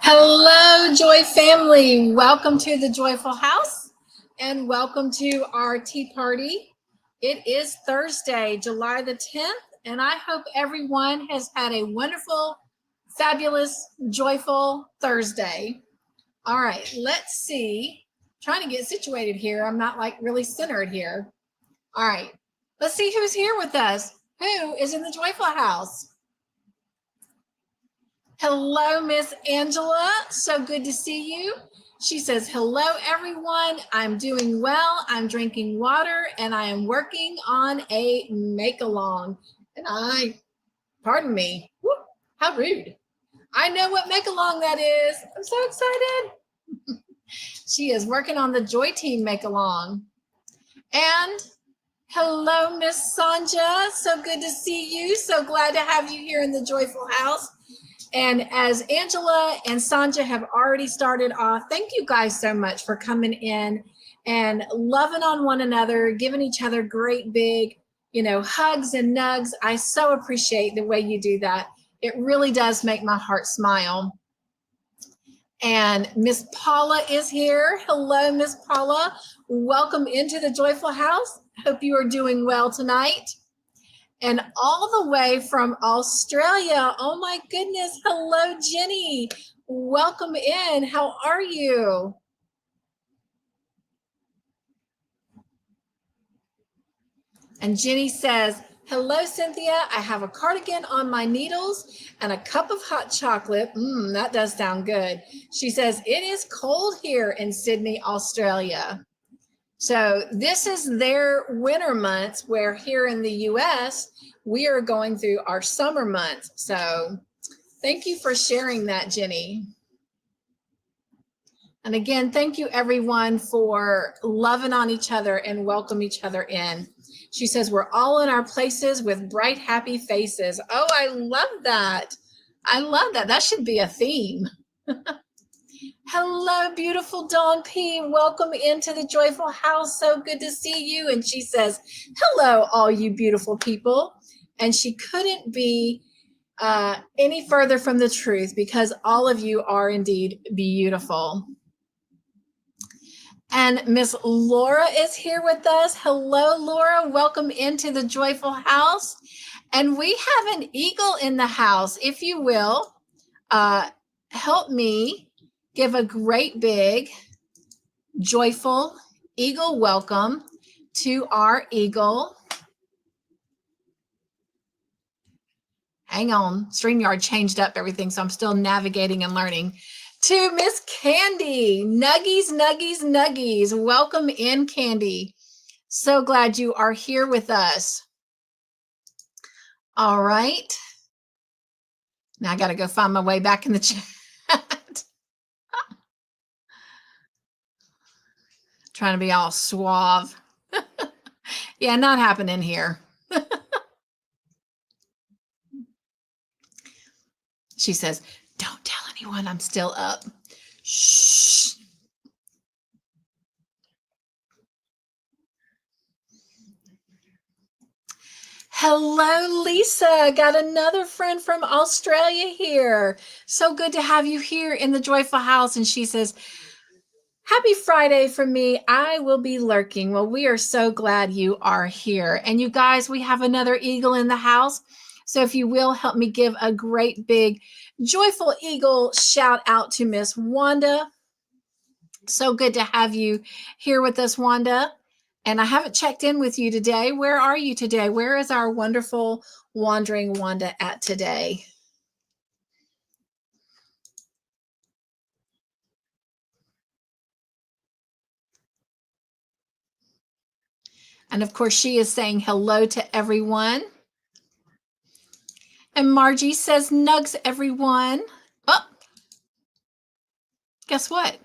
Hello, Joy family. Welcome to the Joyful House and welcome to our tea party. It is Thursday, July the 10th, and I hope everyone has had a wonderful, fabulous, joyful Thursday. All right, let's see. Trying to get situated here. I'm not like really centered here. All right, let's see who's here with us. Who is in the Joyful House? Hello, Miss Angela. So good to see you. She says, hello, everyone. I'm doing well. I'm drinking water and I am working on a make-along. And pardon me, whoop, how rude. I know what make-along that is. I'm so excited. She is working on the Joy Team make-along. And hello, Miss Sonja. So good to see you. So glad to have you here in the Joyful House. And as Angela and Sonja have already started off, thank you guys so much for coming in and loving on one another, giving each other great big, hugs and nugs. I so appreciate the way you do that. It really does make my heart smile. And Miss Paula is here. Hello, Miss Paula. Welcome into the Joyful House. Hope you are doing well tonight. And all the way from Australia. Oh my goodness. Hello, Jenny. Welcome in. How are you? And Jenny says, hello, Cynthia. I have a cardigan on my needles and a cup of hot chocolate. That does sound good. She says, it is cold here in Sydney, Australia. So this is their winter months, where here in the US, we are going through our summer months. So thank you for sharing that, Jenny. And again, thank you everyone for loving on each other and welcome each other in. She says, we're all in our places with bright, happy faces. Oh, I love that. I love that. That should be a theme. Hello, beautiful Dawn P. Welcome into the Joyful House. So good to see you. And she says, hello, all you beautiful people. And she couldn't be any further from the truth, because all of you are indeed beautiful. And Miss Laura is here with us. Hello, Laura. Welcome into the Joyful House. And we have an eagle in the house. If you will, help me give a great big joyful eagle welcome to our eagle. Hang on, StreamYard changed up everything, so I'm still navigating and learning. To Miss Candy, nuggies, nuggies, nuggies. Welcome in, Candy. So glad you are here with us. All right. Now I got to go find my way back in the chat. Trying to be all suave. Yeah, not happening here. She says, don't tell anyone I'm still up. Shh. Hello, Lisa. Got another friend from Australia here. So good to have you here in the Joyful House. And she says, happy Friday from me. I will be lurking. Well, we are so glad you are here. And you guys, we have another eagle in the house. So if you will, help me give a great big joyful eagle shout out to Miss Wanda. So good to have you here with us, Wanda. And I haven't checked in with you today. Where are you today? Where is our wonderful wandering Wanda at today? And of course, she is saying hello to everyone. And Margie says, nugs, everyone. Oh, guess what?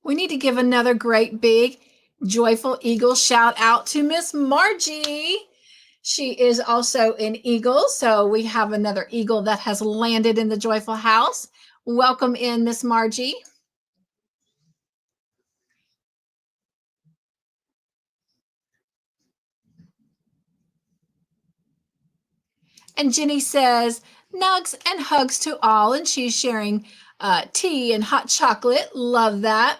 We need to give another great big joyful eagle shout out to Miss Margie. She is also an eagle. So we have another eagle that has landed in the Joyful House. Welcome in, Miss Margie. And Jenny says, nugs and hugs to all. And she's sharing tea and hot chocolate. Love that.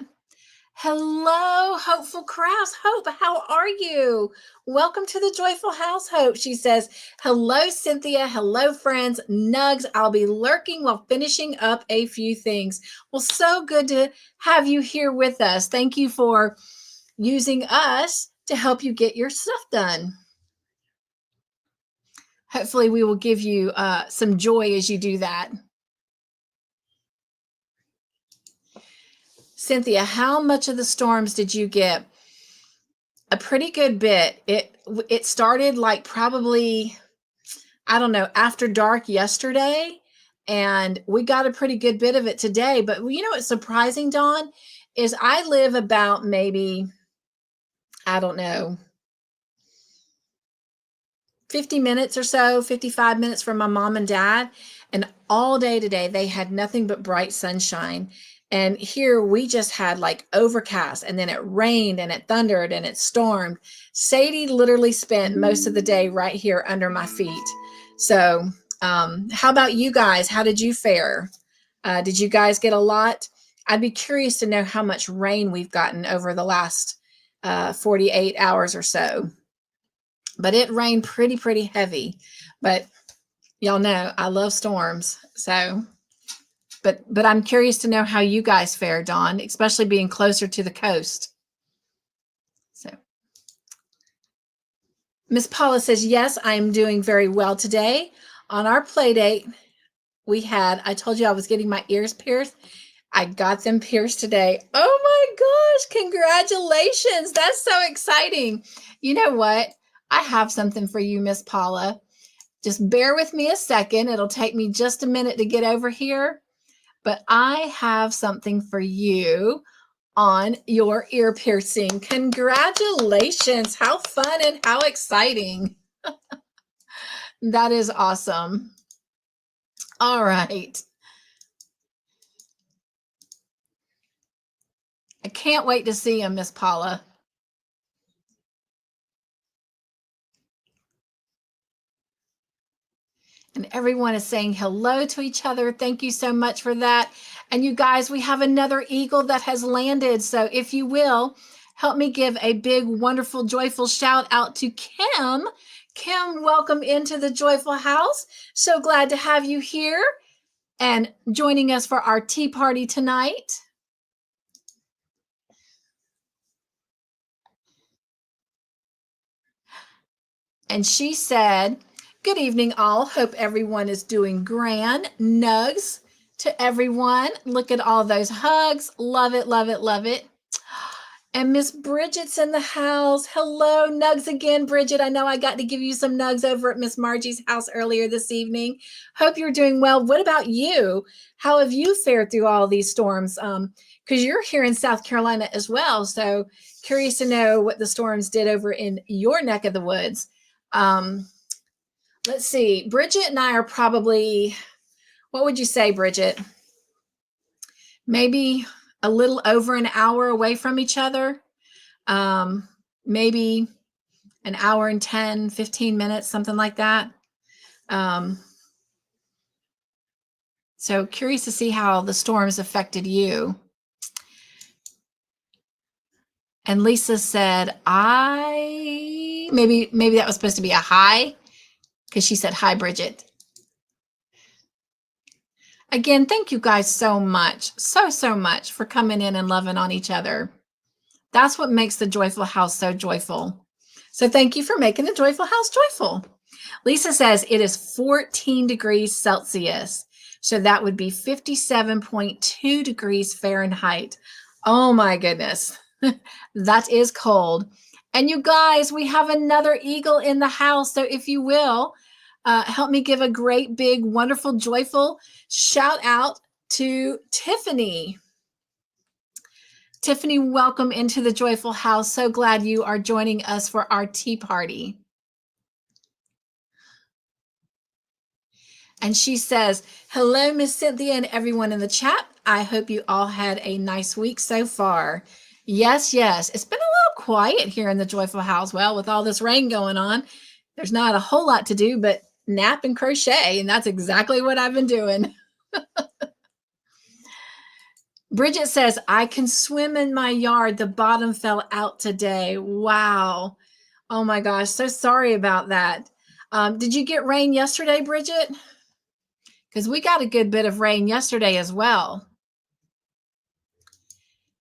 Hello, Hopeful Crafts. Hope, how are you? Welcome to the Joyful House, Hope. She says, hello, Cynthia. Hello, friends. Nugs, I'll be lurking while finishing up a few things. Well, so good to have you here with us. Thank you for using us to help you get your stuff done. Hopefully, we will give you some joy as you do that. Cynthia, how much of the storms did you get? A pretty good bit. It started like probably, I don't know, after dark yesterday, and we got a pretty good bit of it today. But you know what's surprising, Dawn, is I live about maybe, I don't know, 50 minutes or so, 55 minutes from my mom and dad. And all day today, they had nothing but bright sunshine. And here we just had like overcast, and then it rained and it thundered and it stormed. Sadie literally spent most of the day right here under my feet. So how about you guys? How did you fare? Did you guys get a lot? I'd be curious to know how much rain we've gotten over the last 48 hours or so. But it rained pretty heavy. But y'all know I love storms. So but I'm curious to know how you guys fare, Dawn, especially being closer to the coast. So Miss Paula says, yes, I'm doing very well today. On our play date, I told you I was getting my ears pierced. I got them pierced today. Oh my gosh, congratulations. That's so exciting. You know what? I have something for you, Miss Paula. Just bear with me a second. It'll take me just a minute to get over here. But I have something for you on your ear piercing. Congratulations. How fun and how exciting. That is awesome. All right. I can't wait to see him, Miss Paula. And everyone is saying hello to each other. Thank you so much for that. And you guys, we have another eagle that has landed. So if you will, help me give a big, wonderful, joyful shout out to Kim. Kim, welcome into the Joyful House. So glad to have you here and joining us for our tea party tonight. And she said, good evening, all. Hope everyone is doing grand. Nugs to everyone. Look at all those hugs. Love it, love it, love it. And Miss Bridget's in the house. Hello, nugs again, Bridget. I know I got to give you some nugs over at Miss Margie's house earlier this evening. Hope you're doing well. What about you? How have you fared through all these storms? Because you're here in South Carolina as well. So curious to know what the storms did over in your neck of the woods. Let's see. Bridget and I are probably, what would you say, Bridget? Maybe a little over an hour away from each other. Maybe an hour and 10, 15 minutes, something like that. So curious to see how the storms affected you. And Lisa said, maybe that was supposed to be a hi, because she said, hi, Bridget. Again, thank you guys so much, so much for coming in and loving on each other. That's what makes the Joyful House so joyful. So thank you for making the Joyful House joyful. Lisa says it is 14 degrees Celsius. So that would be 57.2 degrees Fahrenheit. Oh my goodness. That is cold. And you guys, we have another eagle in the house. So if you will, help me give a great, big, wonderful, joyful shout out to Tiffany. Tiffany, welcome into the Joyful House. So glad you are joining us for our tea party. And she says, hello, Miss Cynthia and everyone in the chat. I hope you all had a nice week so far. Yes. It's been a little quiet here in the Joyful House. Well, with all this rain going on, there's not a whole lot to do but nap and crochet. And that's exactly what I've been doing. Bridget says, I can swim in my yard. The bottom fell out today. Wow. Oh my gosh. So sorry about that. Did you get rain yesterday, Bridget? Because we got a good bit of rain yesterday as well.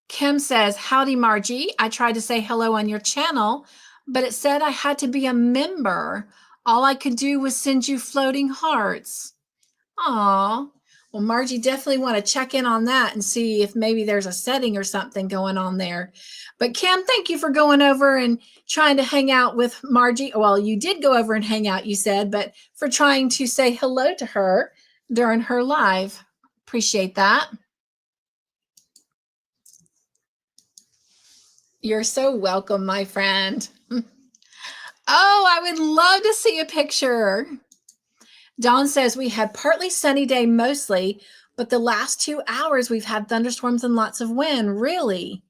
Kim says, howdy, Margie. I tried to say hello on your channel, but it said I had to be a member. All I could do was send you floating hearts. Aw. Well, Margie, definitely want to check in on that and see if maybe there's a setting or something going on there. But Kim, thank you for going over and trying to hang out with Margie. Well, you did go over and hang out, you said, but for trying to say hello to her during her live. Appreciate that. You're so welcome, my friend. Oh, I would love to see a picture. Dawn says, we had partly sunny day mostly, but the last 2 hours we've had thunderstorms and lots of wind. Really?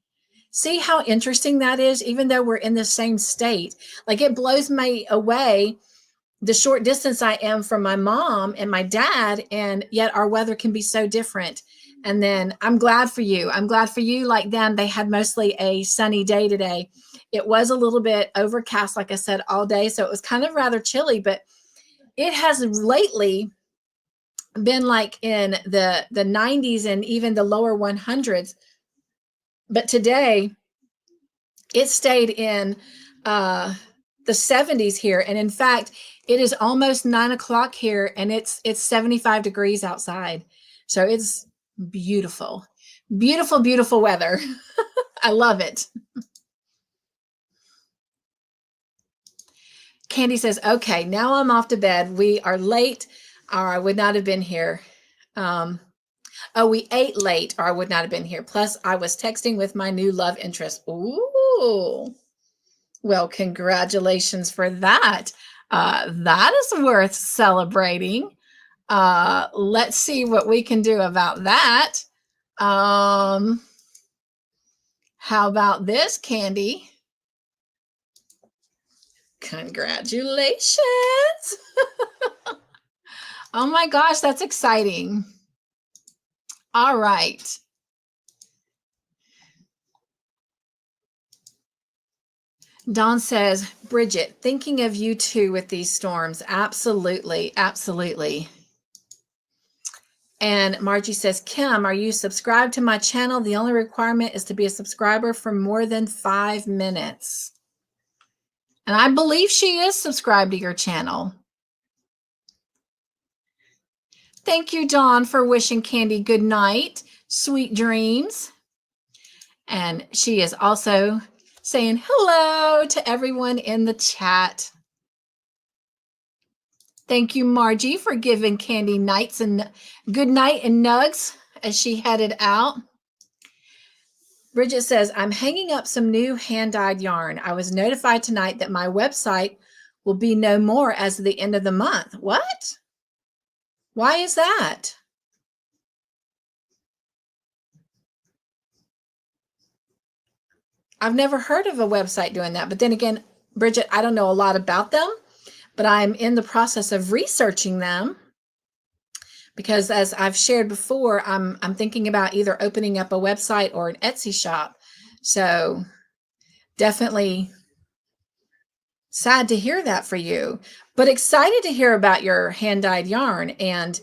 See how interesting that is, even though we're in the same state. Like, it blows me away the short distance I am from my mom and my dad, and yet our weather can be so different. And then I'm glad for you. I'm glad for you. Like them, they had mostly a sunny day today. It was a little bit overcast, like I said, all day. So it was kind of rather chilly, but it has lately been like in the 90s and even the lower 100s. But today it stayed in the 70s here. And in fact, it is almost 9 o'clock here and it's 75 degrees outside. So it's beautiful, beautiful, beautiful weather. I love it. Candy says, okay, now I'm off to bed. We are late, or I would not have been here. We ate late, or I would not have been here. Plus, I was texting with my new love interest. Ooh. Well, congratulations for that. That is worth celebrating. Let's see what we can do about that. How about this, Candy? Congratulations. Oh my gosh, that's exciting. All right. Dawn says, Bridget, thinking of you too with these storms. Absolutely, absolutely. And Margie says, Kim, are you subscribed to my channel? The only requirement is to be a subscriber for more than 5 minutes. And I believe she is subscribed to your channel. Thank you, Dawn, for wishing Candy good night, sweet dreams. And she is also saying hello to everyone in the chat. Thank you, Margie, for giving Candy nights and good night and nugs as she headed out. Bridget says, I'm hanging up some new hand-dyed yarn. I was notified tonight that my website will be no more as of the end of the month. What? Why is that? I've never heard of a website doing that. But then again, Bridget, I don't know a lot about them, but I'm in the process of researching them because, as I've shared before, I'm thinking about either opening up a website or an Etsy shop. So definitely sad to hear that for you, but excited to hear about your hand-dyed yarn. And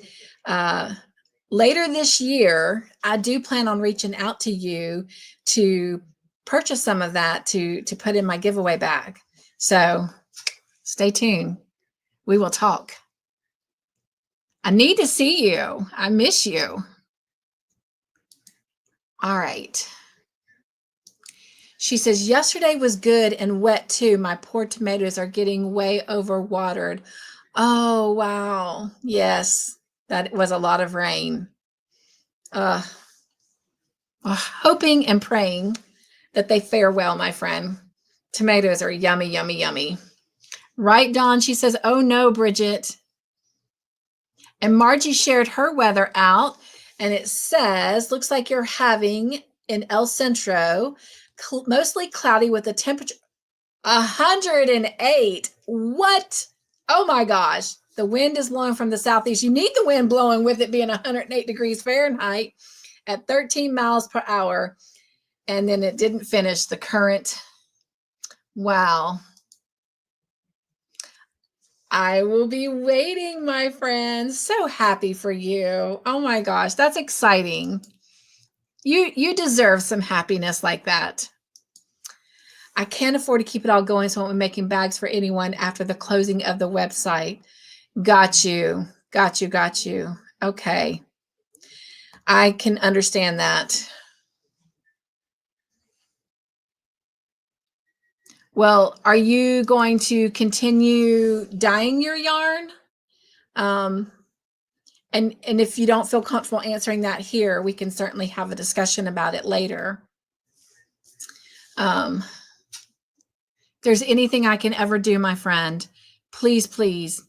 later this year, I do plan on reaching out to you to purchase some of that to put in my giveaway bag. So stay tuned. We will talk. I need to see you. I miss you. All right. She says, yesterday was good and wet too. My poor tomatoes are getting way overwatered. Oh, wow. Yes, that was a lot of rain. Hoping and praying that they fare well, my friend. Tomatoes are yummy, yummy, yummy. Right, Dawn? She says, oh no, Bridget. And Margie shared her weather out, and it says, looks like you're having in El Centro, mostly cloudy with a temperature 108. What? Oh my gosh. The wind is blowing from the southeast. You need the wind blowing with it being 108 degrees Fahrenheit. at 13 miles per hour. And then it didn't finish the current. Wow. I will be waiting, my friends. So happy for you. Oh my gosh, that's exciting. You deserve some happiness like that. I can't afford to keep it all going, so I won't be making bags for anyone after the closing of the website. Got you. Got you. Got you. Okay. I can understand that. Well, are you going to continue dyeing your yarn? And if you don't feel comfortable answering that here, we can certainly have a discussion about it later. If there's anything I can ever do, my friend, please, please,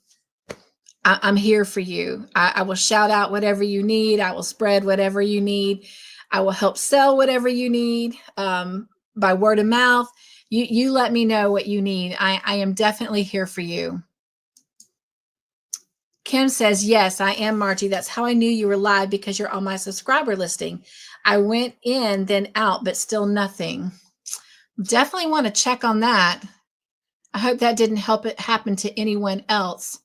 I'm here for you. I will shout out whatever you need. I will spread whatever you need. I will help sell whatever you need by word of mouth. You let me know what you need. I am definitely here for you. Kim says, yes, I am, Margie. That's how I knew you were live, because you're on my subscriber listing. I went in, then out, but still nothing. Definitely want to check on that. I hope that didn't help it happen to anyone else.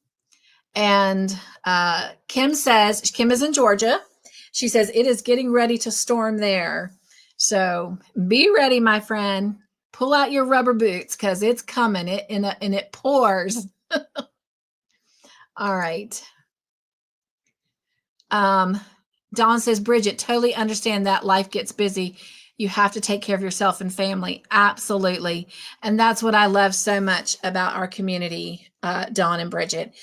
And Kim says, Kim is in Georgia. She says, it is getting ready to storm there. So be ready, my friend. Pull out your rubber boots, because it's coming. And it pours. All right. Dawn says, Bridget, totally understand that life gets busy. You have to take care of yourself and family. Absolutely. And that's what I love so much about our community, Dawn and Bridget,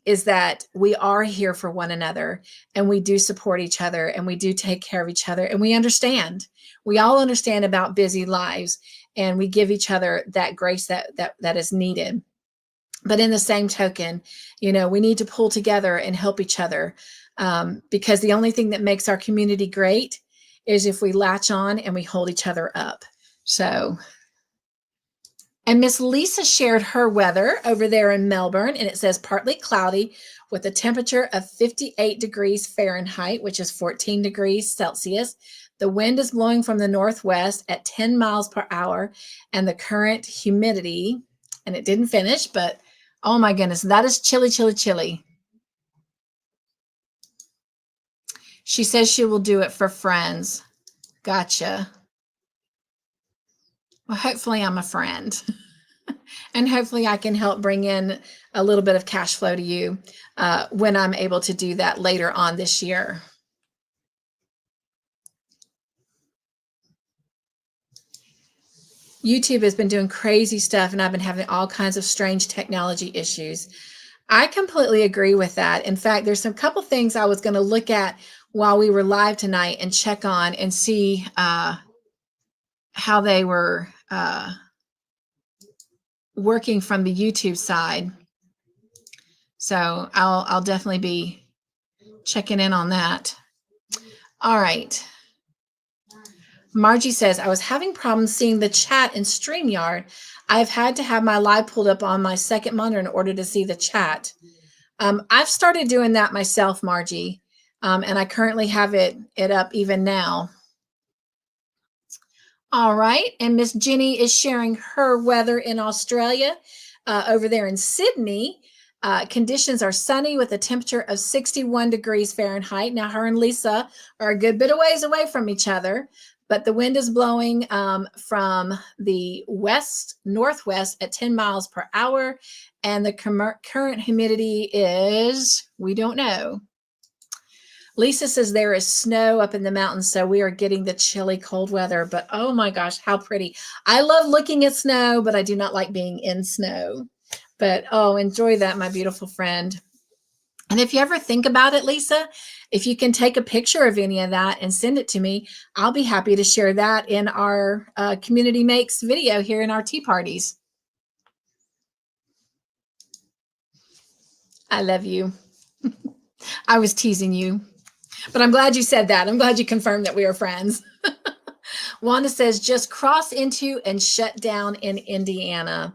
is that we are here for one another, and we do support each other, and we do take care of each other, and we understand. We all understand about busy lives, and we give each other that grace that is needed. But in the same token, we need to pull together and help each other, because the only thing that makes our community great is if we latch on and we hold each other up. So, and Miss Lisa shared her weather over there in Melbourne, and it says partly cloudy with a temperature of 58 degrees Fahrenheit, which is 14 degrees Celsius. The wind is blowing from the northwest at 10 miles per hour, and the current humidity, and it didn't finish, but oh my goodness, that is chilly, chilly, chilly. She says she will do it for friends. Gotcha. Well, hopefully I'm a friend. And hopefully I can help bring in a little bit of cash flow to you when I'm able to do that later on this year. YouTube has been doing crazy stuff, and I've been having all kinds of strange technology issues. I completely agree with that. In fact, there's some couple things I was going to look at while we were live tonight and check on and see how they were working from the YouTube side. So I'll definitely be checking in on that. All right. Margie says, I was having problems seeing the chat in StreamYard. I've had to have my live pulled up on my second monitor in order to see the chat. I've started doing that myself, Margie, and I currently have it up even now. All right, and Miss Jenny is sharing her weather in Australia. Over there in Sydney, conditions are sunny with a temperature of 61 degrees Fahrenheit. Now, her and Lisa are a good bit of ways away from each other, but the wind is blowing from the west-northwest at 10 miles per hour, and the current humidity is, we don't know. Lisa says there is snow up in the mountains, so we are getting the chilly cold weather, but oh my gosh, how pretty. I love looking at snow, but I do not like being in snow. But oh, enjoy that, my beautiful friend. And if you ever think about it, Lisa, if you can take a picture of any of that and send it to me, I'll be happy to share that in our Community Makes video here in our tea parties. I love you. I was teasing you, but I'm glad you said that. I'm glad you confirmed that we are friends. Wanda says, just cross into and shut down in Indiana.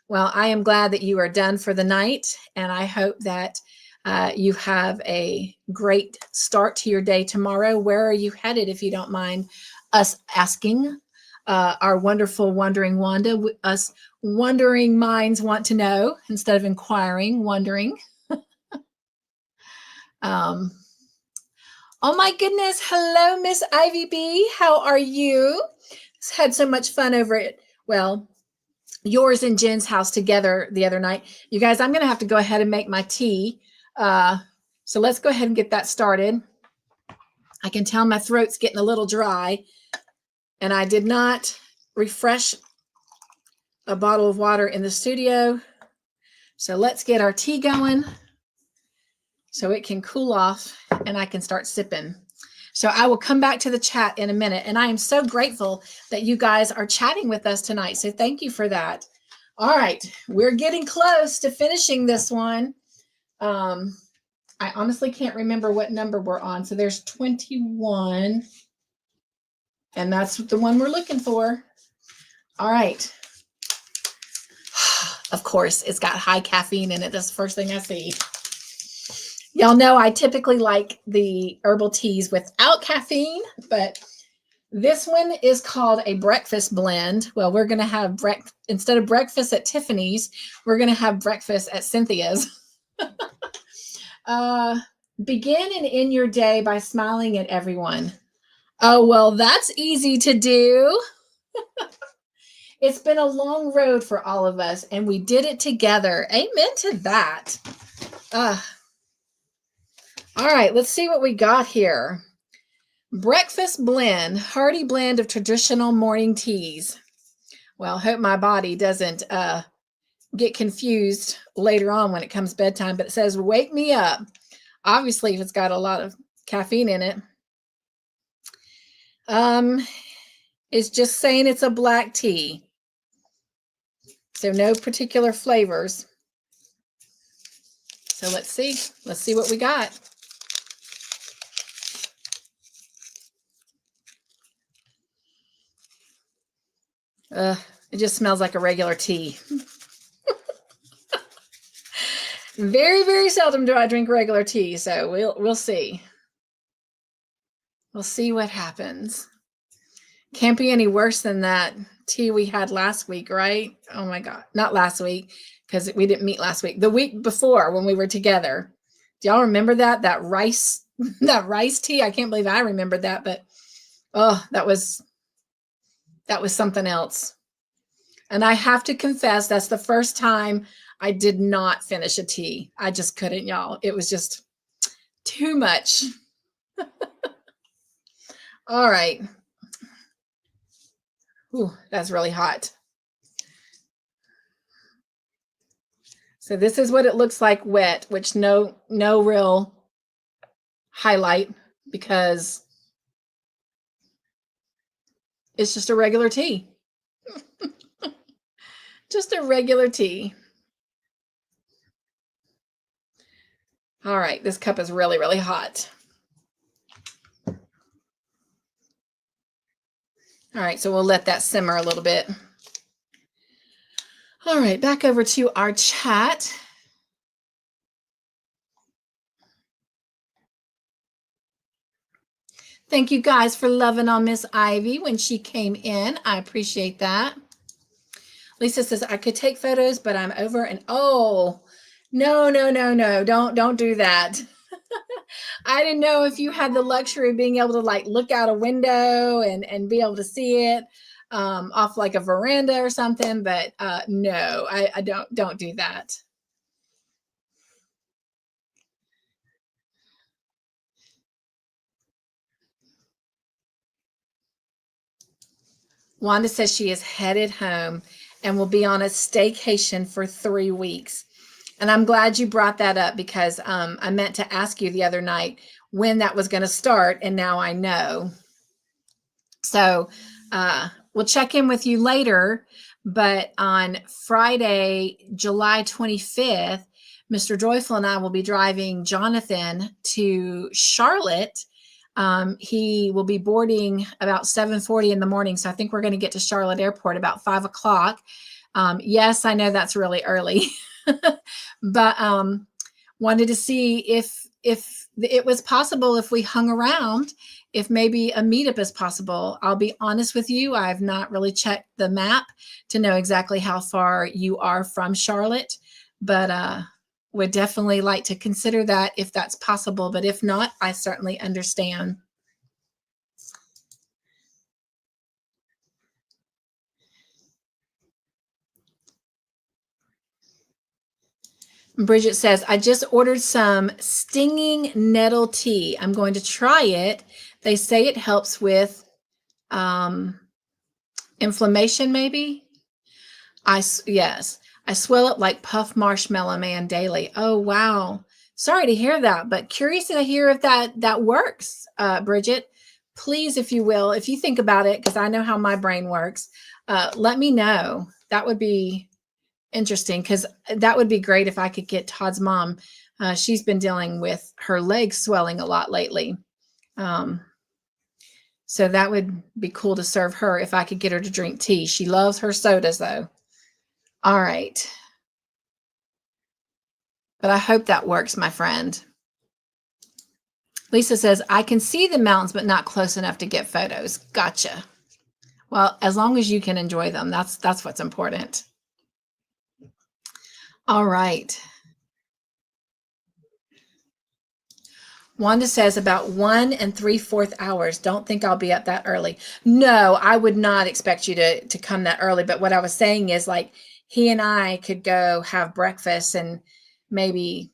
Well, I am glad that you are done for the night, and I hope that you have a great start to your day tomorrow. Where are you headed, if you don't mind us asking? Our wonderful wondering Wanda, us wondering minds want to know instead of inquiring, wondering. Oh my goodness. Hello, Miss Ivy B. How are you? Had so much fun over at, well, yours and Jen's house together the other night. You guys, I'm going to have to go ahead and make my tea. So let's go ahead and get that started. I can tell my throat's getting a little dry, and I did not refresh a bottle of water in the studio. So let's get our tea going so it can cool off and I can start sipping. So I will come back to the chat in a minute. And I am so grateful that you guys are chatting with us tonight. So thank you for that. All right. We're getting close to finishing this one. I honestly can't remember what number we're on. So there's 21. And that's the one we're looking for. All right. Of course, it's got high caffeine in it. That's the first thing I see. Y'all know I typically like the herbal teas without caffeine, but this one is called a breakfast blend. Well, we're going to have instead of breakfast at Tiffany's, we're going to have breakfast at Cynthia's. Begin and end your day by smiling at everyone. Oh, well, that's easy to do. It's been a long road for all of us, and we did it together. Amen to that. All right, let's see what we got here. Breakfast blend, hearty blend of traditional morning teas. Well, hope my body doesn't get confused later on when it comes bedtime, but it says, wake me up. Obviously, if it's got a lot of caffeine in it. It's just saying it's a black tea. So no particular flavors. So let's see. Let's see what we got. It just smells like a regular tea. Very, very seldom do I drink regular tea, so we'll see. We'll see what happens. Can't be any worse than that tea we had last week, right? Oh my God. Not last week, because we didn't meet last week. The week before when we were together. Do y'all remember that? That rice tea? I can't believe I remembered that, but oh, that was something else. And I have to confess, that's the first time I did not finish a tea. I just couldn't, y'all. It was just too much. All right. Ooh, that's really hot. So this is what it looks like wet, which no real highlight because it's just a regular tea. Just a regular tea. All right, this cup is really, really hot. All right, so we'll let that simmer a little bit. All right, back over to our chat. Thank you guys for loving on Miss Ivy when she came in. I appreciate that. Lisa says, I could take photos, but I'm over and oh, no, don't do that. I didn't know if you had the luxury of being able to like look out a window and be able to see it off like a veranda or something, but no, I don't do that. Wanda says she is headed home and will be on a staycation for 3 weeks. And I'm glad you brought that up because I meant to ask you the other night when that was going to start, and now I know. So we'll check in with you later, but on Friday, July 25th, Mr. Joyful and I will be driving Jonathan to Charlotte. He will be boarding about 7:40 in the morning. So I think we're going to get to Charlotte Airport about 5 o'clock. Yes, I know that's really early, but wanted to see if it was possible, if we hung around, if maybe a meetup is possible. I'll be honest with you, I've not really checked the map to know exactly how far you are from Charlotte, but would definitely like to consider that if that's possible. But if not, I certainly understand. Bridget says, I just ordered some stinging nettle tea. I'm going to try it. They say it helps with inflammation, maybe. Yes, I swell up like Puff Marshmallow Man daily. Oh, wow. Sorry to hear that, but curious to hear if that works, Bridget. Please, if you will, if you think about it, because I know how my brain works, let me know. That would be interesting, because that would be great if I could get Todd's mom. She's been dealing with her legs swelling a lot lately. So that would be cool to serve her if I could get her to drink tea. She loves her sodas, though. All right. But I hope that works, my friend. Lisa says, I can see the mountains, but not close enough to get photos. Gotcha. Well, as long as you can enjoy them, that's what's important. All right. Wanda says about 1 3/4 hours. Don't think I'll be up that early. No, I would not expect you to come that early. But what I was saying is, like, he and I could go have breakfast and maybe,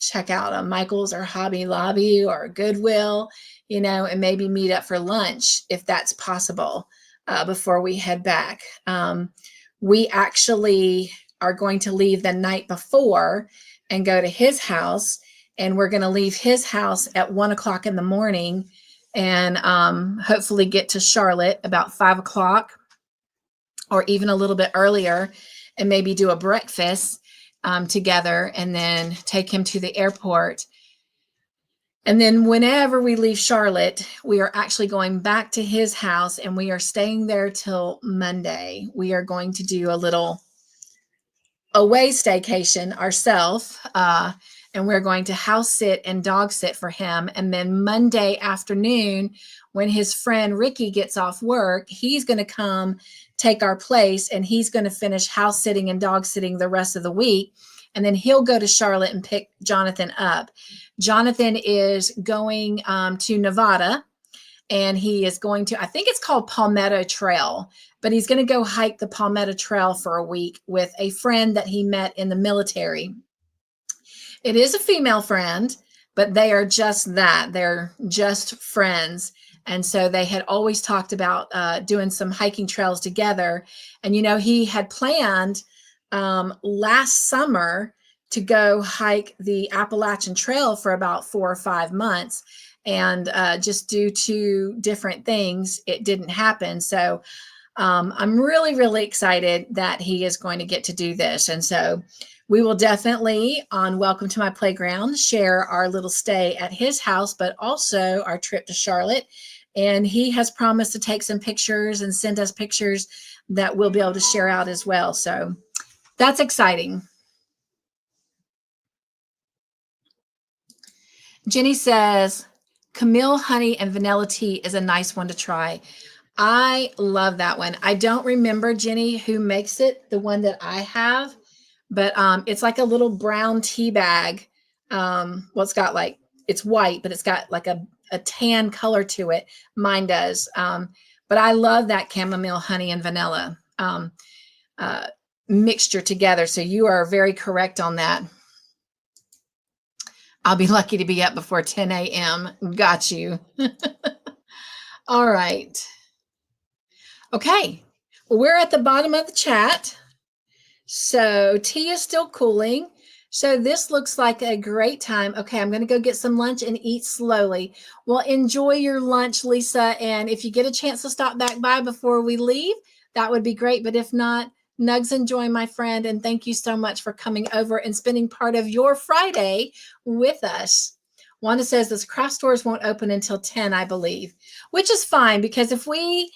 check out a Michael's or Hobby Lobby or Goodwill, and maybe meet up for lunch if that's possible before we head back. We actually are going to leave the night before and go to his house. And we're going to leave his house at 1 o'clock in the morning and hopefully get to Charlotte about 5 o'clock or even a little bit earlier, and maybe do a breakfast together and then take him to the airport. And then whenever we leave Charlotte, we are actually going back to his house, and we are staying there till Monday. We are going to do a little away staycation ourselves. And we're going to house sit and dog sit for him. And then Monday afternoon, when his friend Ricky gets off work, he's going to come take our place, and he's going to finish house sitting and dog sitting the rest of the week. And then he'll go to Charlotte and pick Jonathan up. Jonathan is going to Nevada, and he is going to, I think it's called Palmetto Trail, but he's going to go hike the Palmetto Trail for a week with a friend that he met in the military. It is a female friend, but they are just that. They're just friends. And so they had always talked about doing some hiking trails together. And, he had planned last summer to go hike the Appalachian Trail for about 4 or 5 months. And just due to different things, it didn't happen. So I'm really, really excited that he is going to get to do this. And so we will definitely, on Welcome to My Playground, share our little stay at his house, but also our trip to Charlotte. And he has promised to take some pictures and send us pictures that we'll be able to share out as well. So that's exciting. Jenny says, Camille honey and vanilla tea is a nice one to try. I love that one. I don't remember, Jenny, who makes it, the one that I have. But it's like a little brown tea bag. It's got it's white, but it's got like a tan color to it. Mine does. But I love that chamomile, honey, and vanilla mixture together. So you are very correct on that. I'll be lucky to be up before 10 a.m. Got you. All right. Okay. Well, we're at the bottom of the chat. So tea is still cooling. So this looks like a great time. Okay, I'm going to go get some lunch and eat slowly. Well, enjoy your lunch, Lisa. And if you get a chance to stop back by before we leave, that would be great. But if not, nugs and joy, my friend. And thank you so much for coming over and spending part of your Friday with us. Wanda says this craft stores won't open until 10, I believe, which is fine, because if we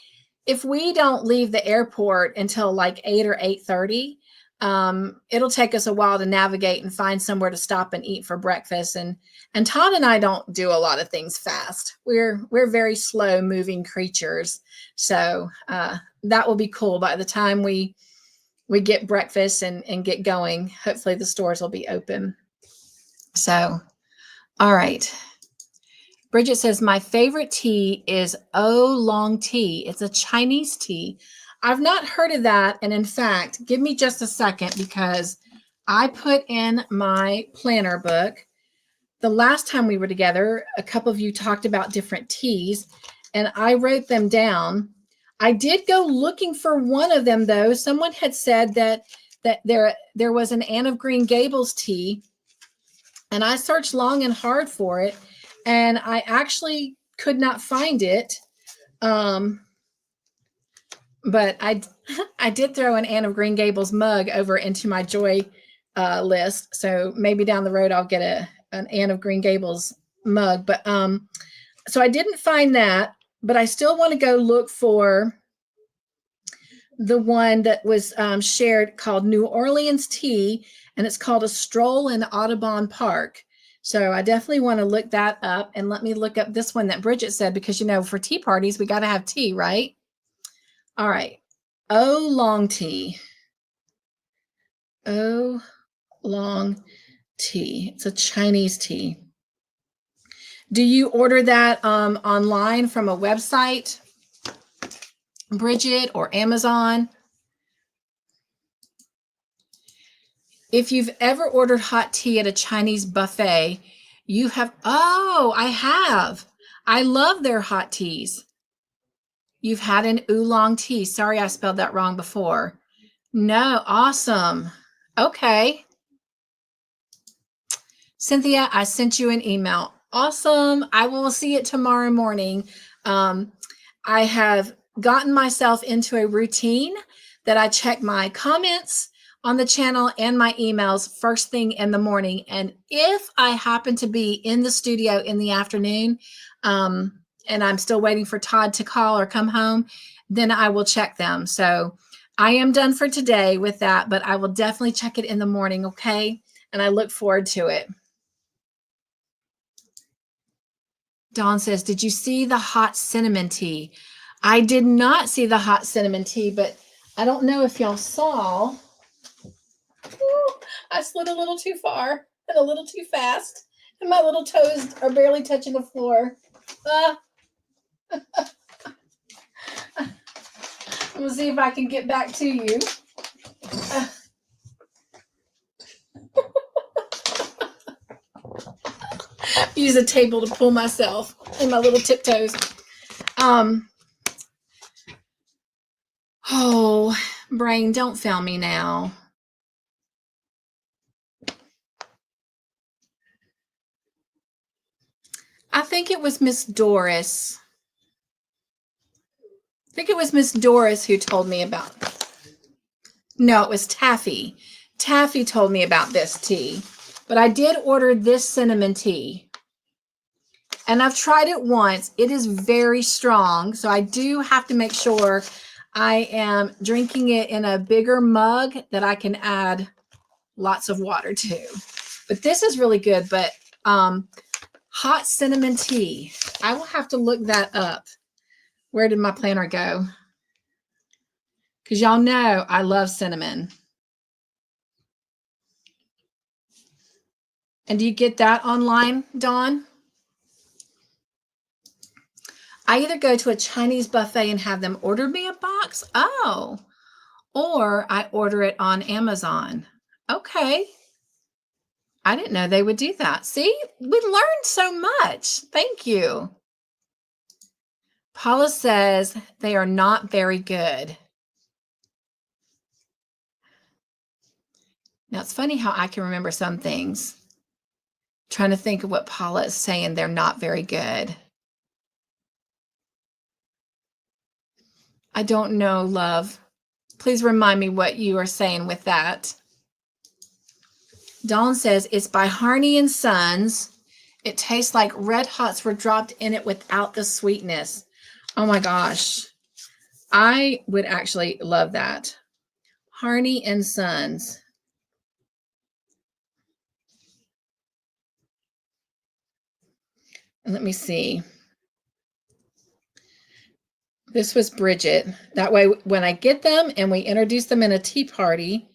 don't leave the airport until like 8 or 8:30, it'll take us a while to navigate and find somewhere to stop and eat for breakfast. And Todd and I don't do a lot of things fast. We're very slow moving creatures. So that will be cool. By the time we get breakfast and get going, hopefully the stores will be open. So, all right. Bridget says, my favorite tea is oolong tea. It's a Chinese tea. I've not heard of that. And in fact, give me just a second because I put in my planner book. The last time we were together, a couple of you talked about different teas and I wrote them down. I did go looking for one of them though. Someone had said that there was an Anne of Green Gables tea, and I searched long and hard for it. And I actually could not find it. But I did throw an Anne of Green Gables mug over into my joy list. So maybe down the road, I'll get an Anne of Green Gables mug. But so I didn't find that, but I still want to go look for the one that was shared called New Orleans Tea, and it's called A Stroll in Audubon Park. So I definitely want to look that up, and let me look up this one that Bridget said, because, you know, for tea parties, we got to have tea, right? All right. Oolong tea. Oolong tea. It's a Chinese tea. Do you order that online from a website, Bridget, or Amazon? If you've ever ordered hot tea at a Chinese buffet, you have, oh, I have. I love their hot teas. You've had an oolong tea. Sorry, I spelled that wrong before. No, awesome. Okay. Cynthia, I sent you an email. Awesome. I will see it tomorrow morning. I have gotten myself into a routine that I check my comments on the channel and my emails first thing in the morning. And if I happen to be in the studio in the afternoon, and I'm still waiting for Todd to call or come home, then I will check them. So I am done for today with that, but I will definitely check it in the morning, okay? And I look forward to it. Dawn says, did you see the hot cinnamon tea? I did not see the hot cinnamon tea, but I don't know if y'all saw. Ooh, I slid a little too far and a little too fast, and my little toes are barely touching the floor. I'm gonna see if I can get back to you. Use a table to pull myself in my little tiptoes. Oh, brain, don't fail me now. I think it was Miss Doris. I think it was Miss Doris who told me about it. No, it was Taffy. Taffy told me about this tea, but I did order this cinnamon tea. And I've tried it once. It is very strong, so I do have to make sure I am drinking it in a bigger mug that I can add lots of water to. But this is really good, but hot cinnamon tea. I will have to look that up. Where did my planner go? Because y'all know I love cinnamon. And do you get that online, Dawn? I either go to a Chinese buffet and have them order me a box. Oh, or I order it on Amazon. Okay. I didn't know they would do that. See, we learned so much. Thank you. Paula says they are not very good. Now, it's funny how I can remember some things. Trying to think of what Paula is saying. They're not very good. I don't know, love. Please remind me what you are saying with that. Dawn says it's by Harney and Sons. It tastes like Red Hots were dropped in it without the sweetness. Oh my gosh. I would actually love that. Harney and Sons. Let me see. This was Bridget. That way, when I get them and we introduce them in a tea party,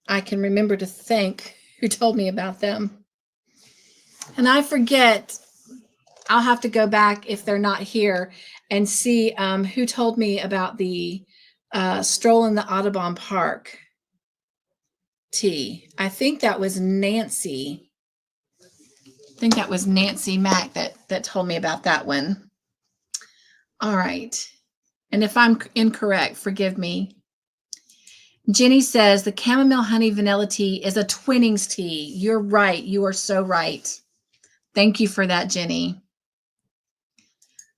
I can remember to thank who told me about them. And I forget, I'll have to go back if they're not here and see who told me about the stroll in the Audubon Park tea. I think that was Nancy. I think that was Nancy Mack that told me about that one. All right. And if I'm incorrect, forgive me. Jenny says the chamomile honey vanilla tea is a Twinings tea. You're right. You are so right. Thank you for that, Jenny.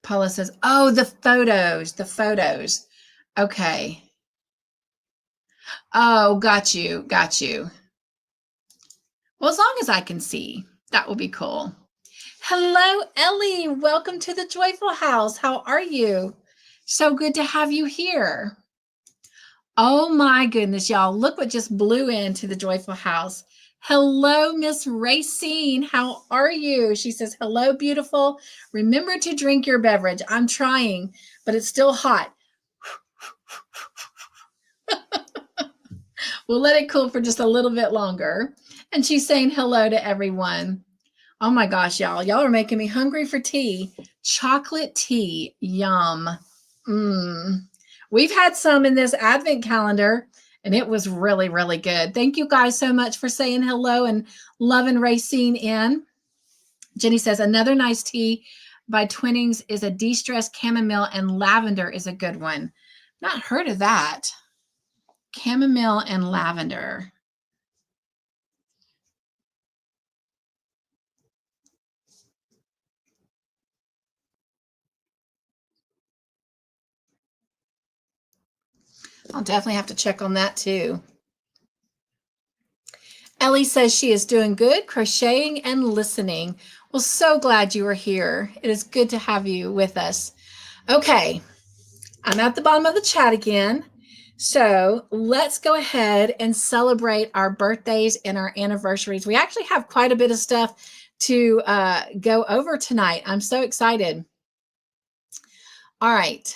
Paula says, oh, the photos. Okay. Oh, got you. Well, as long as I can see, that will be cool. Hello, Ellie. Welcome to the Joyful House. How are you? So good to have you here. Oh my goodness, y'all. Look what just blew into the Joyful House. Hello, Miss Racine. How are you? She says, hello, beautiful. Remember to drink your beverage. I'm trying, but it's still hot. We'll let it cool for just a little bit longer. And she's saying hello to everyone. Oh my gosh, y'all. Y'all are making me hungry for tea. Chocolate tea. Yum. We've had some in this advent calendar, and it was really, really good. Thank you guys so much for saying hello and loving Racine in. Jenny says, another nice tea by Twinings is a de-stress chamomile, and lavender is a good one. Not heard of that. Chamomile and lavender. I'll definitely have to check on that too. Ellie says she is doing good, crocheting and listening. Well, so glad you are here. It is good to have you with us. Okay, I'm at the bottom of the chat again. So let's go ahead and celebrate our birthdays and our anniversaries. We actually have quite a bit of stuff to go over tonight. I'm so excited. All right.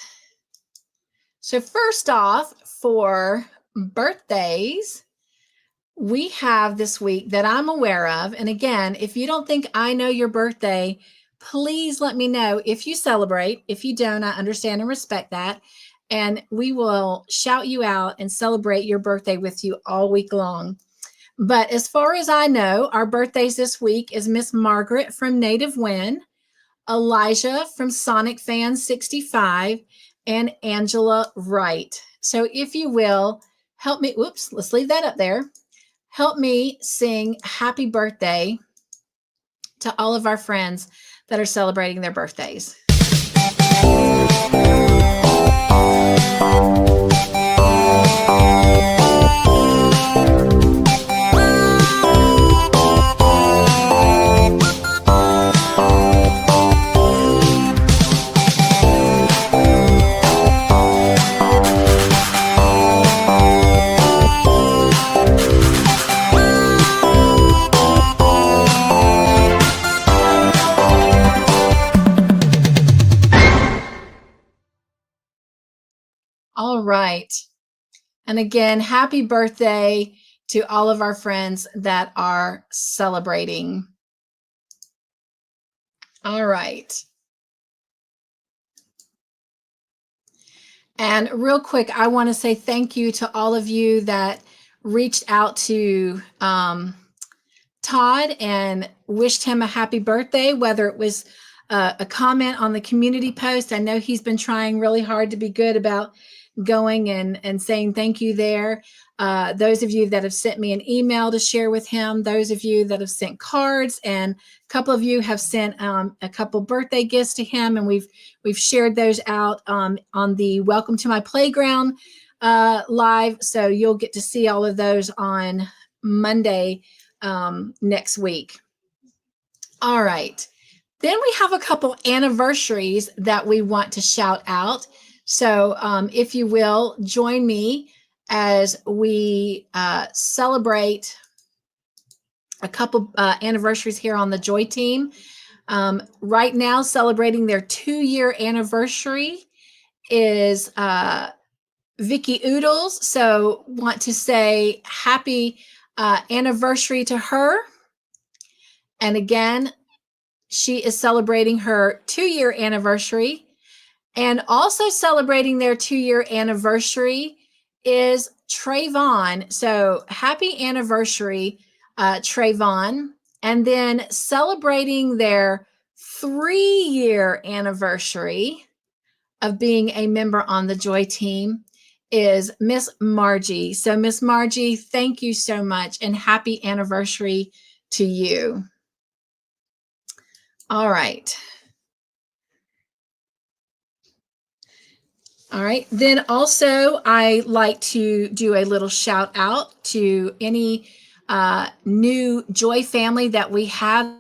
So first off, for birthdays, we have this week that I'm aware of. And again, if you don't think I know your birthday, please let me know if you celebrate. If you don't, I understand and respect that. And we will shout you out and celebrate your birthday with you all week long. But as far as I know, our birthdays this week is Miss Margaret from Native Win, Elijah from Sonic Fan 65, and Angela Wright. So if you will, help me, whoops, let's leave that up there. Help me sing happy birthday to all of our friends that are celebrating their birthdays. All right. And again, happy birthday to all of our friends that are celebrating. All right. And real quick, I want to say thank you to all of you that reached out to Todd and wished him a happy birthday, whether it was a comment on the community post. I know he's been trying really hard to be good about going and saying thank you there. Those of you that have sent me an email to share with him, those of you that have sent cards, and a couple of you have sent a couple birthday gifts to him, and we've shared those out on the Welcome to My Playground live. So you'll get to see all of those on Monday next week. All right. Then we have a couple anniversaries that we want to shout out. So if you will, join me as we celebrate a couple anniversaries here on the Joy team. Right now, celebrating their 2-year anniversary is Vicky Oodles. So want to say happy anniversary to her. And again, she is celebrating her 2-year anniversary. And also celebrating their 2-year anniversary is Trayvon. So happy anniversary, Trayvon. And then celebrating their 3-year anniversary of being a member on the Joy team is Miss Margie. So Miss Margie, thank you so much and happy anniversary to you. All right. All right. Then also, I like to do a little shout out to any new Joy family that we have.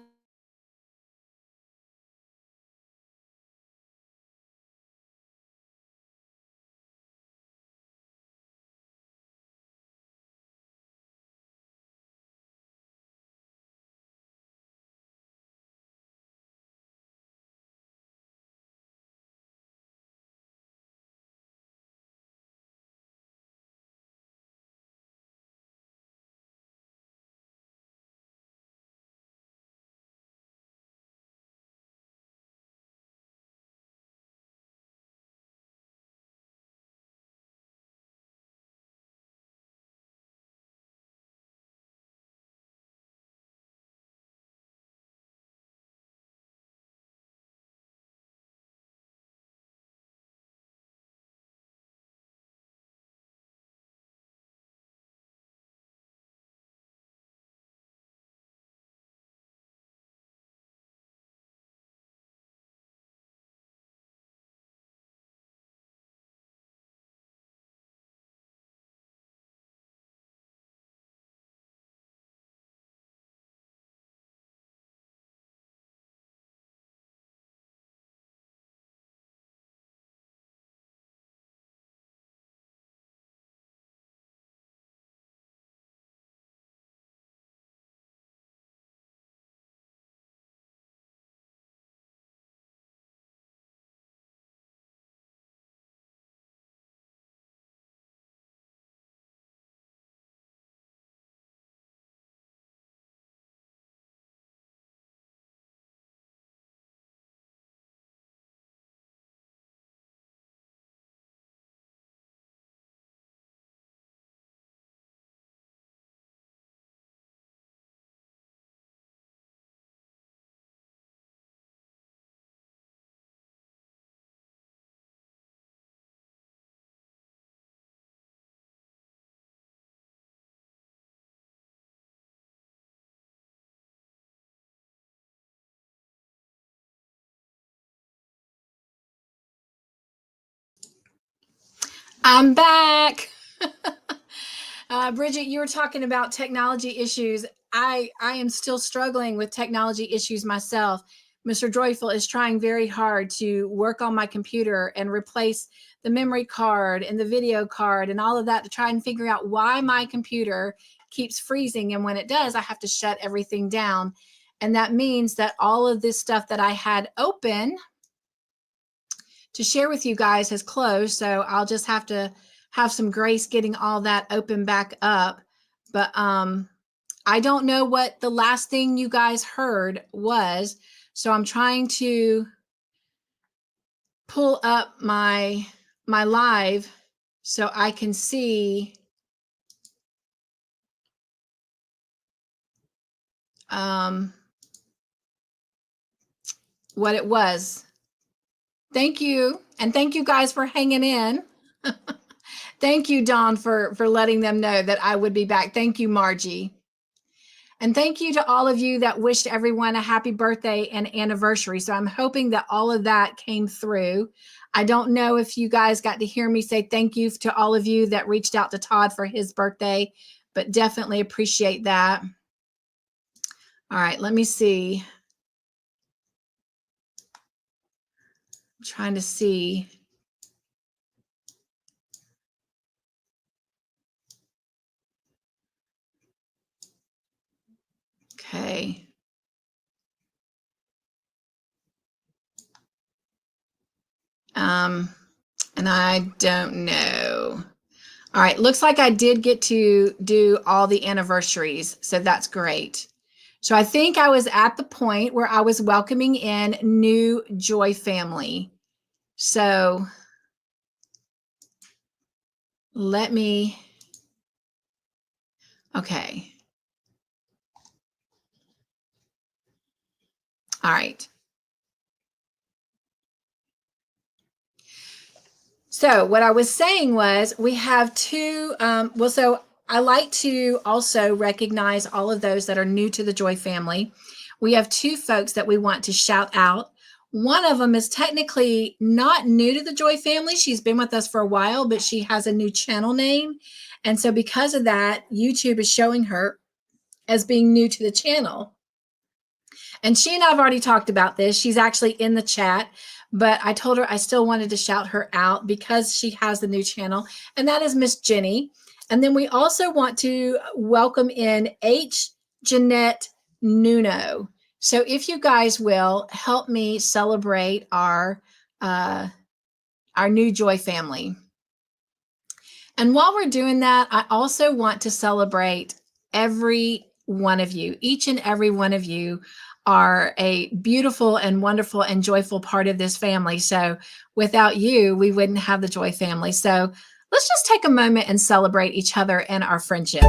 I'm back. Bridget, you were talking about technology issues. I am still struggling with technology issues myself. Mr. Joyful is trying very hard to work on my computer and replace the memory card and the video card and all of that to try and figure out why my computer keeps freezing. And when it does, I have to shut everything down. And that means that all of this stuff that I had open to share with you guys has closed. So I'll just have to have some grace getting all that open back up. But I don't know what the last thing you guys heard was. So I'm trying to pull up my live so I can see what it was. Thank you. And thank you guys for hanging in. Thank you, Dawn, for letting them know that I would be back. Thank you, Margie. And thank you to all of you that wished everyone a happy birthday and anniversary. So I'm hoping that all of that came through. I don't know if you guys got to hear me say thank you to all of you that reached out to Todd for his birthday, but definitely appreciate that. All right, let me see. I'm trying to see. Okay. And I don't know. All right, looks like I did get to do all the anniversaries, so that's great. So I think I was at the point where I was welcoming in new Joy family. So let me, okay. All right. So what I was saying was we have two, so I like to also recognize all of those that are new to the Joy family. We have two folks that we want to shout out. One of them is technically not new to the Joy family. She's been with us for a while, but she has a new channel name. And so because of that, YouTube is showing her as being new to the channel. And she and I have already talked about this. She's actually in the chat, but I told her I still wanted to shout her out because she has the new channel, and that is Miss Jenny. And then we also want to welcome in H. Jeanette Nuno. So if you guys will help me celebrate our new Joy family. And while we're doing that, I also want to celebrate every one of you. Each and every one of you are a beautiful and wonderful and joyful part of this family. So without you, we wouldn't have the Joy family. So let's just take a moment and celebrate each other and our friendship.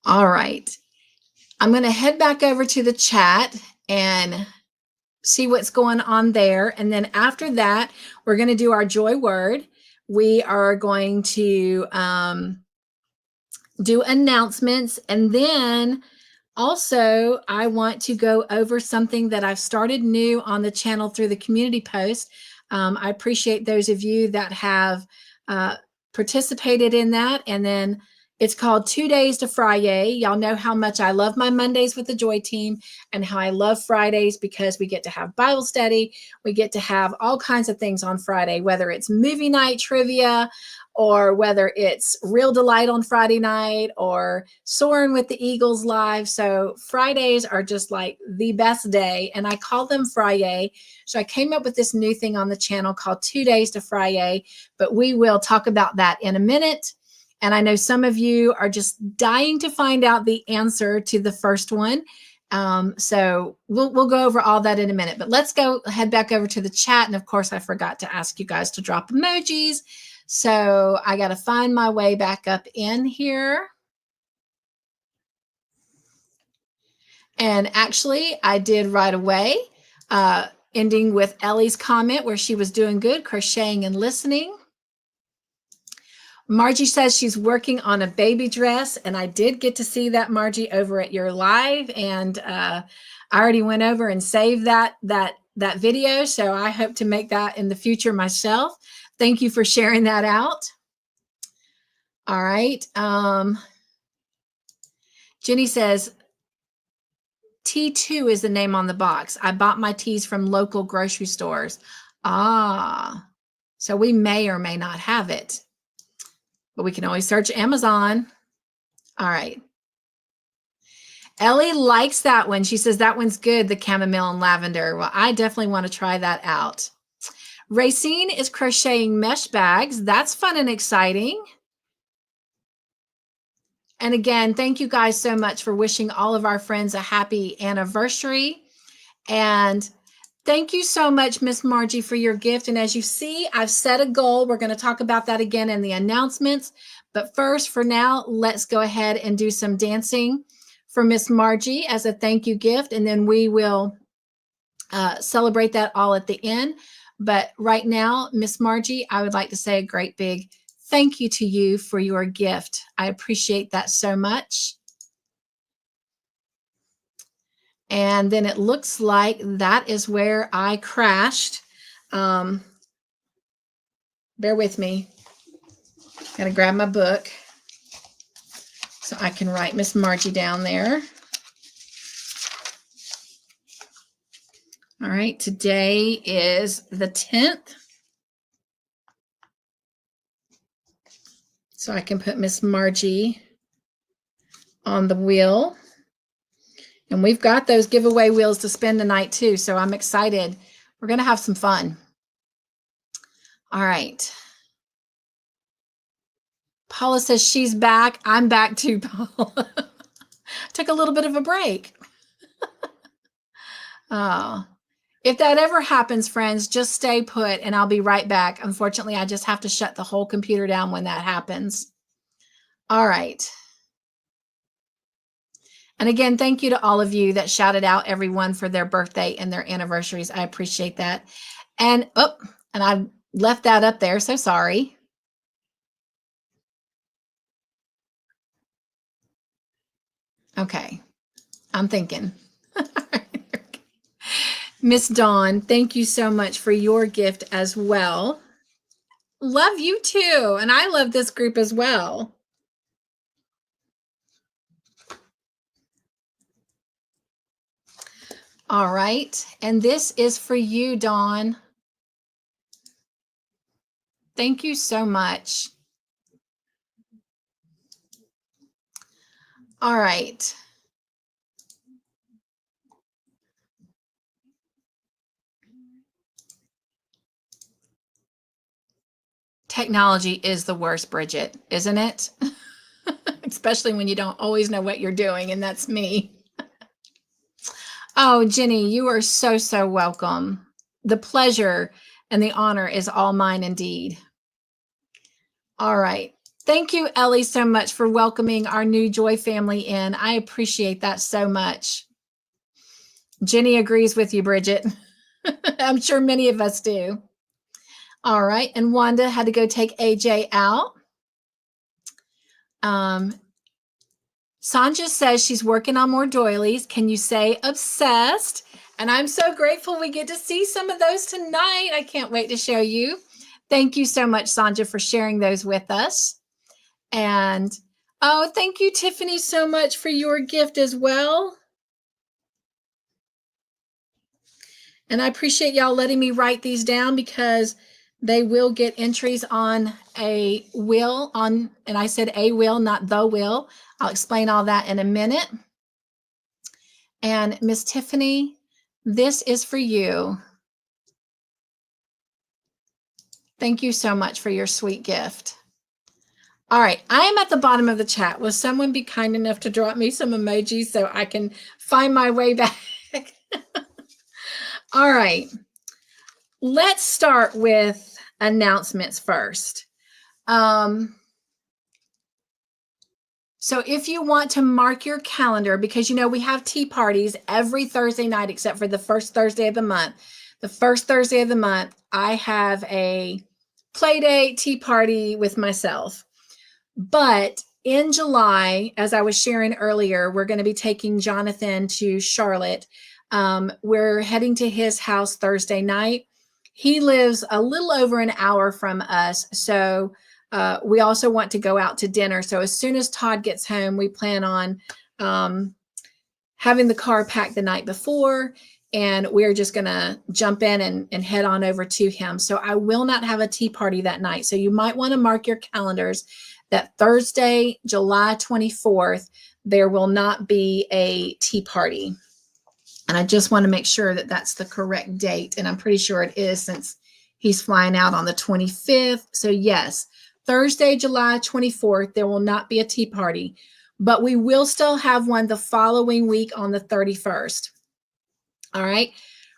All right. I'm going to head back over to the chat and see what's going on there. And then after that, we're going to do our joy word. We are going to do announcements. And then also, I want to go over something that I've started new on the channel through the community post. I appreciate those of you that have participated in that. And then it's called 2 Days to Friday. Y'all know how much I love my Mondays with the Joy team and how I love Fridays because we get to have Bible study. We get to have all kinds of things on Friday, whether it's movie night trivia or whether it's Real Delight on Friday night or Soaring with the Eagles live. So Fridays are just like the best day, and I call them Friday. So I came up with this new thing on the channel called 2 Days to Friday, but we will talk about that in a minute. And I know some of you are just dying to find out the answer to the first one. So we'll go over all that in a minute, but let's head back over to the chat. And of course, I forgot to ask you guys to drop emojis. So I got to find my way back up in here. And actually, I did right away, ending with Ellie's comment where she was doing good, crocheting and listening. Margie says she's working on a baby dress, and I did get to see that, Margie, over at your live, and I already went over and saved that video, so I hope to make that in the future myself. Thank you for sharing that out. All right. Jenny says, T2 is the name on the box. I bought my teas from local grocery stores. So we may or may not have it, but we can always search Amazon. All right. Ellie likes that one. She says that one's good, the chamomile and lavender. Well, I definitely want to try that out. Racine is crocheting mesh bags. That's fun and exciting. And again, thank you guys so much for wishing all of our friends a happy anniversary. And thank you so much, Miss Margie, for your gift. And as you see, I've set a goal. We're going to talk about that again in the announcements. But first, for now, let's go ahead and do some dancing for Miss Margie as a thank you gift. And then we will celebrate that all at the end. But right now, Miss Margie, I would like to say a great big thank you to you for your gift. I appreciate that so much. And then it looks like that is where I crashed. Bear with me. Gotta grab my book so I can write Miss Margie down there. All right, today is the 10th. So I can put Miss Margie on the wheel. And we've got those giveaway wheels to spin tonight too, so I'm excited. We're gonna have some fun. All right. Paula says she's back. I'm back too, Paula. Took a little bit of a break. Oh. If that ever happens, friends, just stay put and I'll be right back. Unfortunately, I just have to shut the whole computer down when that happens. All right. And again, thank you to all of you that shouted out everyone for their birthday and their anniversaries. I appreciate that. And I left that up there, so sorry. Okay, I'm thinking. Miss Dawn, thank you so much for your gift as well. Love you too, and I love this group as well. All right, and this is for you, Dawn. Thank you so much. All right. Technology is the worst, Bridget, isn't it? Especially when you don't always know what you're doing, and that's me. Oh, Jenny, you are so, so welcome. The pleasure and the honor is all mine indeed. All right. Thank you, Ellie, so much for welcoming our new Joy family in. I appreciate that so much. Jenny agrees with you, Bridget. I'm sure many of us do. All right. And Wanda had to go take AJ out. Sonja says she's working on more doilies. Can you say obsessed? And I'm so grateful we get to see some of those tonight. I can't wait to show you. Thank you so much, Sonja, for sharing those with us. And oh, thank you, Tiffany, so much for your gift as well. And I appreciate y'all letting me write these down because they will get entries on a wheel and I said a wheel, not the wheel. I'll explain all that in a minute. And Miss Tiffany, this is for you. Thank you so much for your sweet gift. All right, I am at the bottom of the chat. Will someone be kind enough to drop me some emojis so I can find my way back? All right, let's start with announcements first. So if you want to mark your calendar, because you know we have tea parties every Thursday night except for the first Thursday of the month. The first Thursday of the month, I have a play date tea party with myself. But in July, as I was sharing earlier, we're going to be taking Jonathan to Charlotte. We're heading to his house Thursday night. He lives a little over an hour from us. So we also want to go out to dinner. So as soon as Todd gets home, we plan on having the car packed the night before. And we're just going to jump in and head on over to him. So I will not have a tea party that night. So you might want to mark your calendars that Thursday, July 24th, there will not be a tea party. And I just want to make sure that that's the correct date. And I'm pretty sure it is since he's flying out on the 25th. So yes, Thursday, July 24th, there will not be a tea party, but we will still have one the following week on the 31st. All right.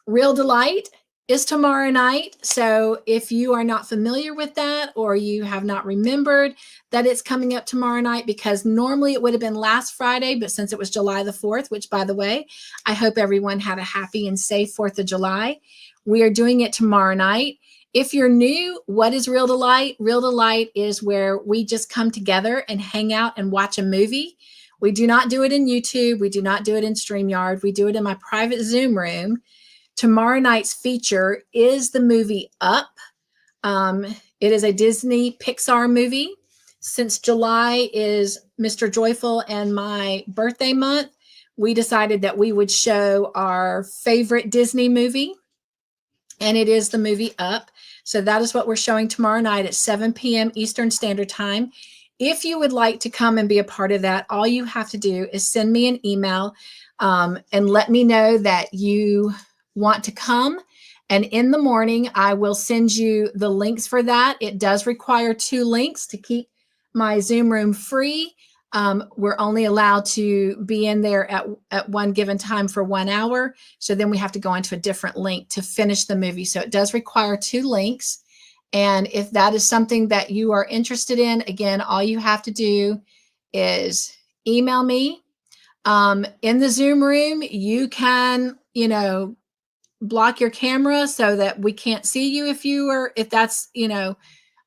Real Delight is tomorrow night. So if you are not familiar with that, or you have not remembered that it's coming up tomorrow night, because normally it would have been last Friday, but since it was July the 4th, which by the way, I hope everyone had a happy and safe 4th of July. We are doing it tomorrow night. If you're new, what is Real Delight? Real Delight is where we just come together and hang out and watch a movie. We do not do it in YouTube. We do not do it in StreamYard. We do it in my private Zoom room. Tomorrow night's feature is the movie Up. It is a Disney Pixar movie. Since July is Mr. Joyful and my birthday month, we decided that we would show our favorite Disney movie, and it is the movie Up. So that is what we're showing tomorrow night at 7 p.m. Eastern Standard Time. If you would like to come and be a part of that, all you have to do is send me an email and let me know that you want to come. And in the morning, I will send you the links for that. It does require 2 links to keep my Zoom room free. We're only allowed to be in there at one given time for 1 hour. So then we have to go into a different link to finish the movie. So it does require 2 links. And if that is something that you are interested in, again, all you have to do is email me. In the Zoom room, you can, block your camera so that we can't see you if that's,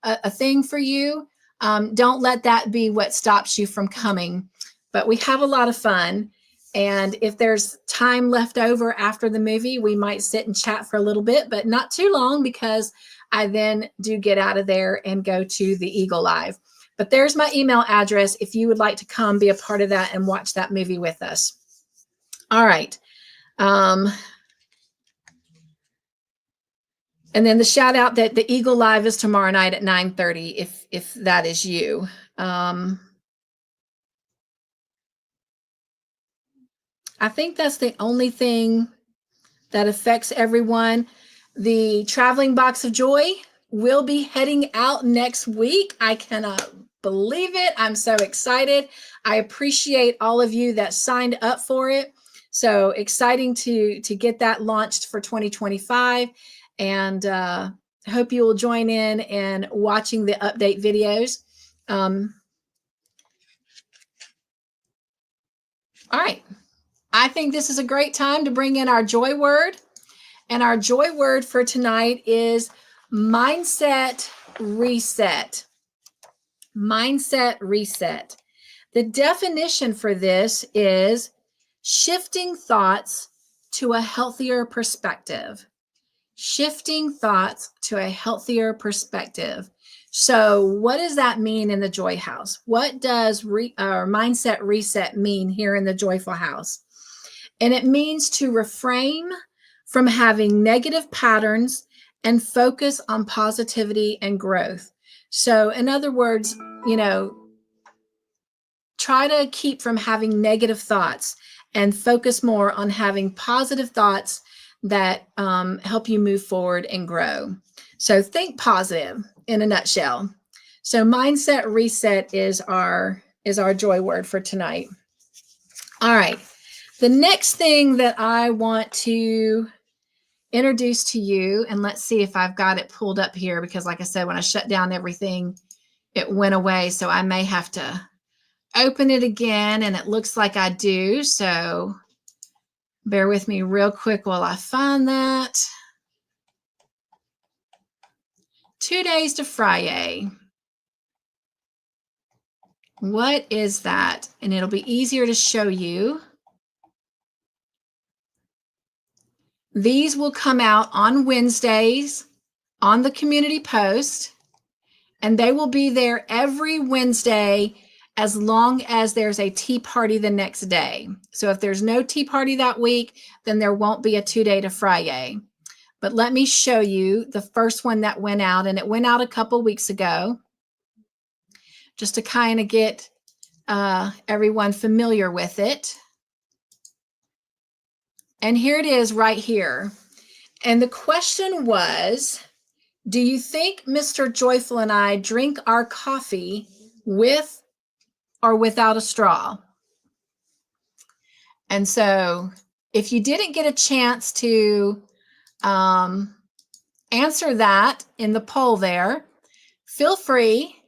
a thing for you. Don't let that be what stops you from coming. But we have a lot of fun. And if there's time left over after the movie, we might sit and chat for a little bit, but not too long, because I then do get out of there and go to the Eagle Live. But there's my email address if you would like to come be a part of that and watch that movie with us. All right. And then the shout out that the Eagle Live is tomorrow night at 9:30, if that is you. I think that's the only thing that affects everyone. The Traveling Box of Joy will be heading out next week. I cannot believe it. I'm so excited. I appreciate all of you that signed up for it. So exciting to get that launched for 2025. And I hope you will join in and watching the update videos. All right. I think this is a great time to bring in our joy word. And our joy word for tonight is mindset reset. Mindset reset. The definition for this is shifting thoughts to a healthier perspective. Shifting thoughts to a healthier perspective. So what does that mean in the Joy House? What does mindset reset mean here in the Joyful House? And it means to refrain from having negative patterns and focus on positivity and growth. So in other words, try to keep from having negative thoughts and focus more on having positive thoughts that help you move forward and grow. So think positive in a nutshell. So mindset reset is our joy word for tonight. All right. The next thing that I want to introduce to you, and let's see if I've got it pulled up here, because like I said, when I shut down everything, it went away. So I may have to open it again, and it looks like I do. So bear with me real quick while I find that. 2 days to Friday. What is that? And it'll be easier to show you. These will come out on Wednesdays on the community post, and they will be there every Wednesday as long as there's a tea party the next day. So if there's no tea party that week, then there won't be a 2 day to Friday. But let me show you the first one that went out, and it went out a couple weeks ago, just to kind of get everyone familiar with it. And here it is right here. And the question was, do you think Mr. Joyful and I drink our coffee with or without a straw? And so if you didn't get a chance to answer that in the poll there, feel free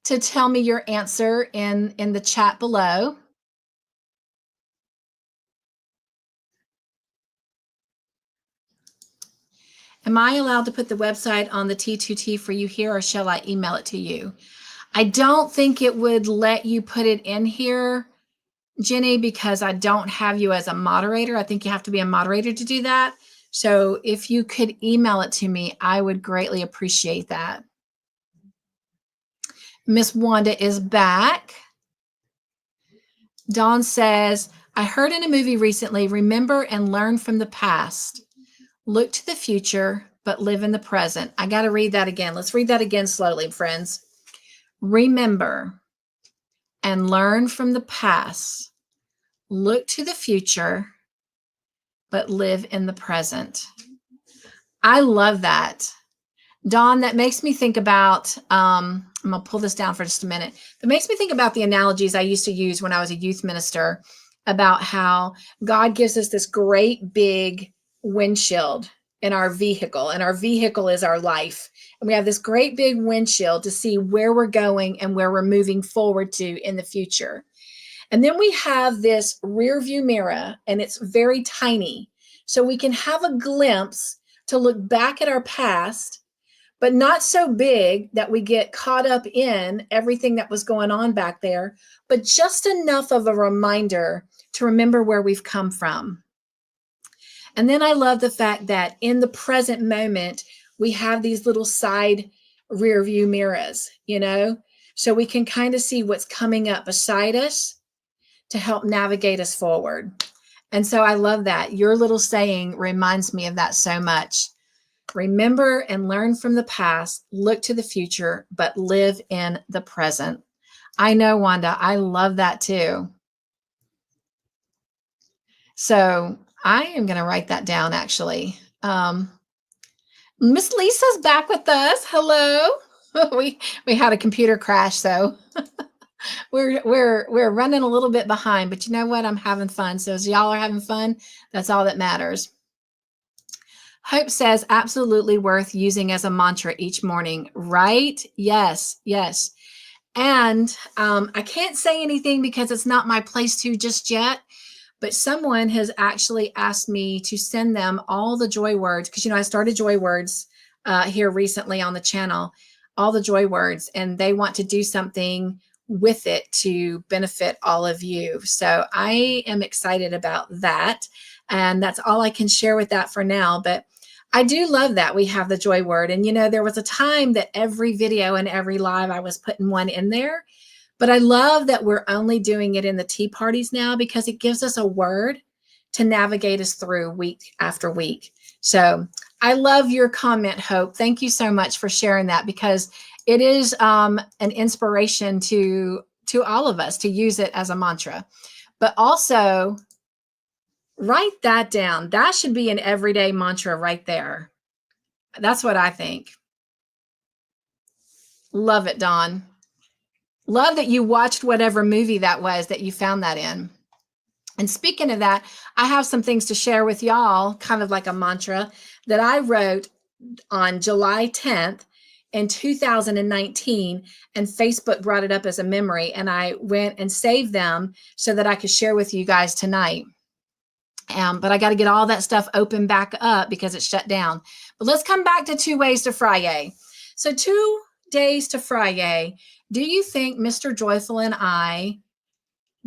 to tell me your answer in the chat below. Am I allowed to put the website on the T2T for you here, or shall I email it to you? I don't think it would let you put it in here Jenny, because I don't have you as a moderator. I think you have to be a moderator to do that. So if you could email it to me, I would greatly appreciate that. Miss Wanda is back. Dawn says, I heard in a movie recently, remember and learn from the past. Look to the future, but live in the present. I got to read that again. Let's read that again slowly, friends. Remember and learn from the past. Look to the future, but live in the present. I love that. Dawn, that makes me think about, I'm going to pull this down for just a minute. That makes me think about the analogies I used to use when I was a youth minister about how God gives us this great big windshield in our vehicle, and our vehicle is our life. And we have this great big windshield to see where we're going and where we're moving forward to in the future. And then we have this rear view mirror, and it's very tiny. So we can have a glimpse to look back at our past, but not so big that we get caught up in everything that was going on back there, but just enough of a reminder to remember where we've come from. And then I love the fact that in the present moment, we have these little side rear view mirrors, so we can kind of see what's coming up beside us to help navigate us forward. And so I love that. Your little saying reminds me of that so much. Remember and learn from the past, look to the future, but live in the present. I know, Wanda, I love that too. So I am going to write that down, actually. Miss Lisa's back with us. Hello. We had a computer crash, so we're running a little bit behind, but you know what? I'm having fun. So as y'all are having fun, that's all that matters. Hope says, absolutely worth using as a mantra each morning, right? Yes, yes. And I can't say anything because it's not my place to just yet, but someone has actually asked me to send them all the joy words, because, I started joy words here recently on the channel, all the joy words, and they want to do something with it to benefit all of you. So I am excited about that. And that's all I can share with that for now. But I do love that we have the joy word. And, there was a time that every video and every live, I was putting one in there. But I love that we're only doing it in the tea parties now, because it gives us a word to navigate us through week after week. So I love your comment, Hope. Thank you so much for sharing that, because it is an inspiration to all of us to use it as a mantra. But also, write that down. That should be an everyday mantra right there. That's what I think. Love it, Dawn. Love that you watched whatever movie that was that you found that in. And speaking of that, I have some things to share with y'all, kind of like a mantra that I wrote on July 10th in 2019, and Facebook brought it up as a memory, and I went and saved them so that I could share with you guys tonight. But I got to get all that stuff open back up because it's shut down. But let's come back to 2 ways to Friday. So 2 days to Friday. Do you think Mr. Joyful and I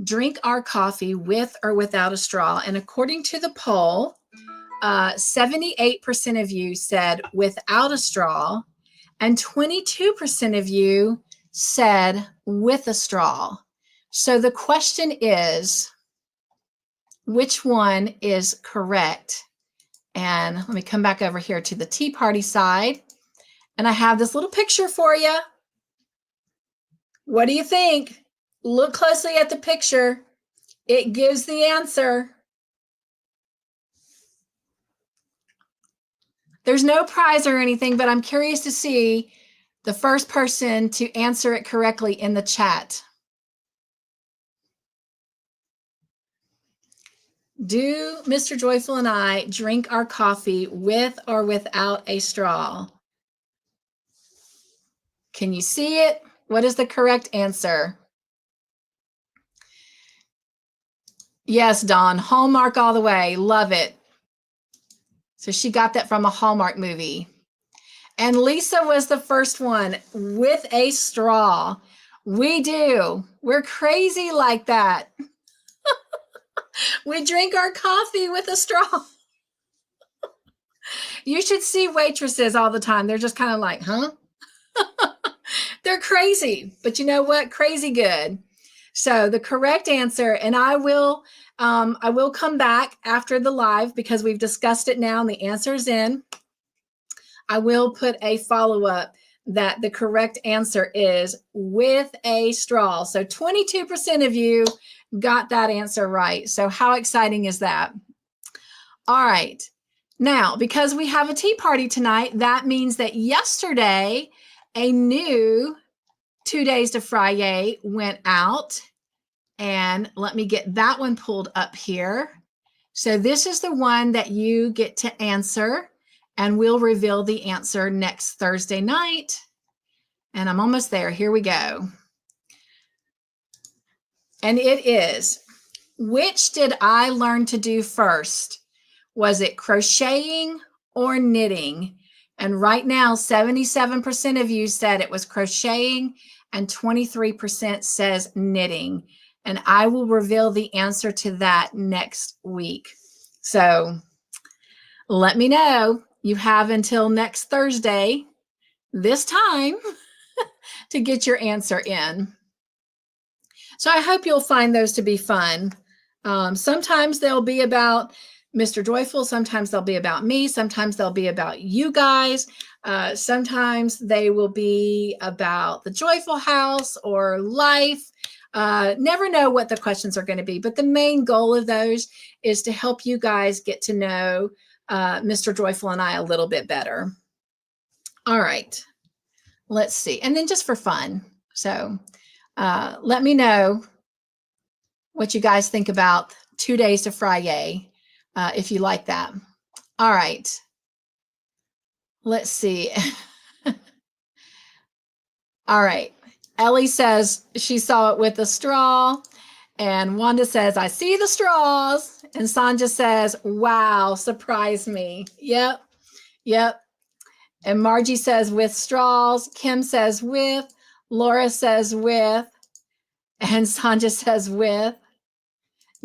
drink our coffee with or without a straw? And according to the poll, 78% of you said without a straw, and 22% of you said with a straw. So the question is, which one is correct? And let me come back over here to the tea party side. And I have this little picture for you. What do you think? Look closely at the picture. It gives the answer. There's no prize or anything, but I'm curious to see the first person to answer it correctly in the chat. Do Mr. Joyful and I drink our coffee with or without a straw? Can you see it? What is the correct answer? Yes, Dawn, Hallmark all the way. Love it. So she got that from a Hallmark movie. And Lisa was the first one, with a straw. We do. We're crazy like that. We drink our coffee with a straw. You should see waitresses all the time. They're just kind of like, huh? They're crazy, but you know what? Crazy good. So the correct answer, and I will come back after the live because we've discussed it now and the answer's in. I will put a follow-up that the correct answer is with a straw. So 22% of you got that answer right. So how exciting is that? All right. Now, because we have a tea party tonight, that means that yesterday a new 2 Days to Friday went out. And let me get that one pulled up here. So this is the one that you get to answer, and we'll reveal the answer next Thursday night. And I'm almost there. Here we go. And it is, which did I learn to do first? Was it crocheting or knitting? And right now, 77% of you said it was crocheting and 23% says knitting. And I will reveal the answer to that next week. So let me know. You have until next Thursday, this time, to get your answer in. So I hope you'll find those to be fun. Sometimes they'll be about Mr. Joyful. Sometimes they'll be about me. Sometimes they'll be about you guys. Sometimes they will be about the Joyful House or life. Never know what the questions are going to be, but the main goal of those is to help you guys get to know Mr. Joyful and I a little bit better. All right, let's see. And then just for fun. So let me know what you guys think about 2 Days to Friday, if you like that. All right, let's see. All right. Ellie says she saw it with a straw. And Wanda says, I see the straws. And Sonja says, wow, surprise me. Yep. Yep. And Margie says with straws. Kim says with. Laura says with. And Sonja says with.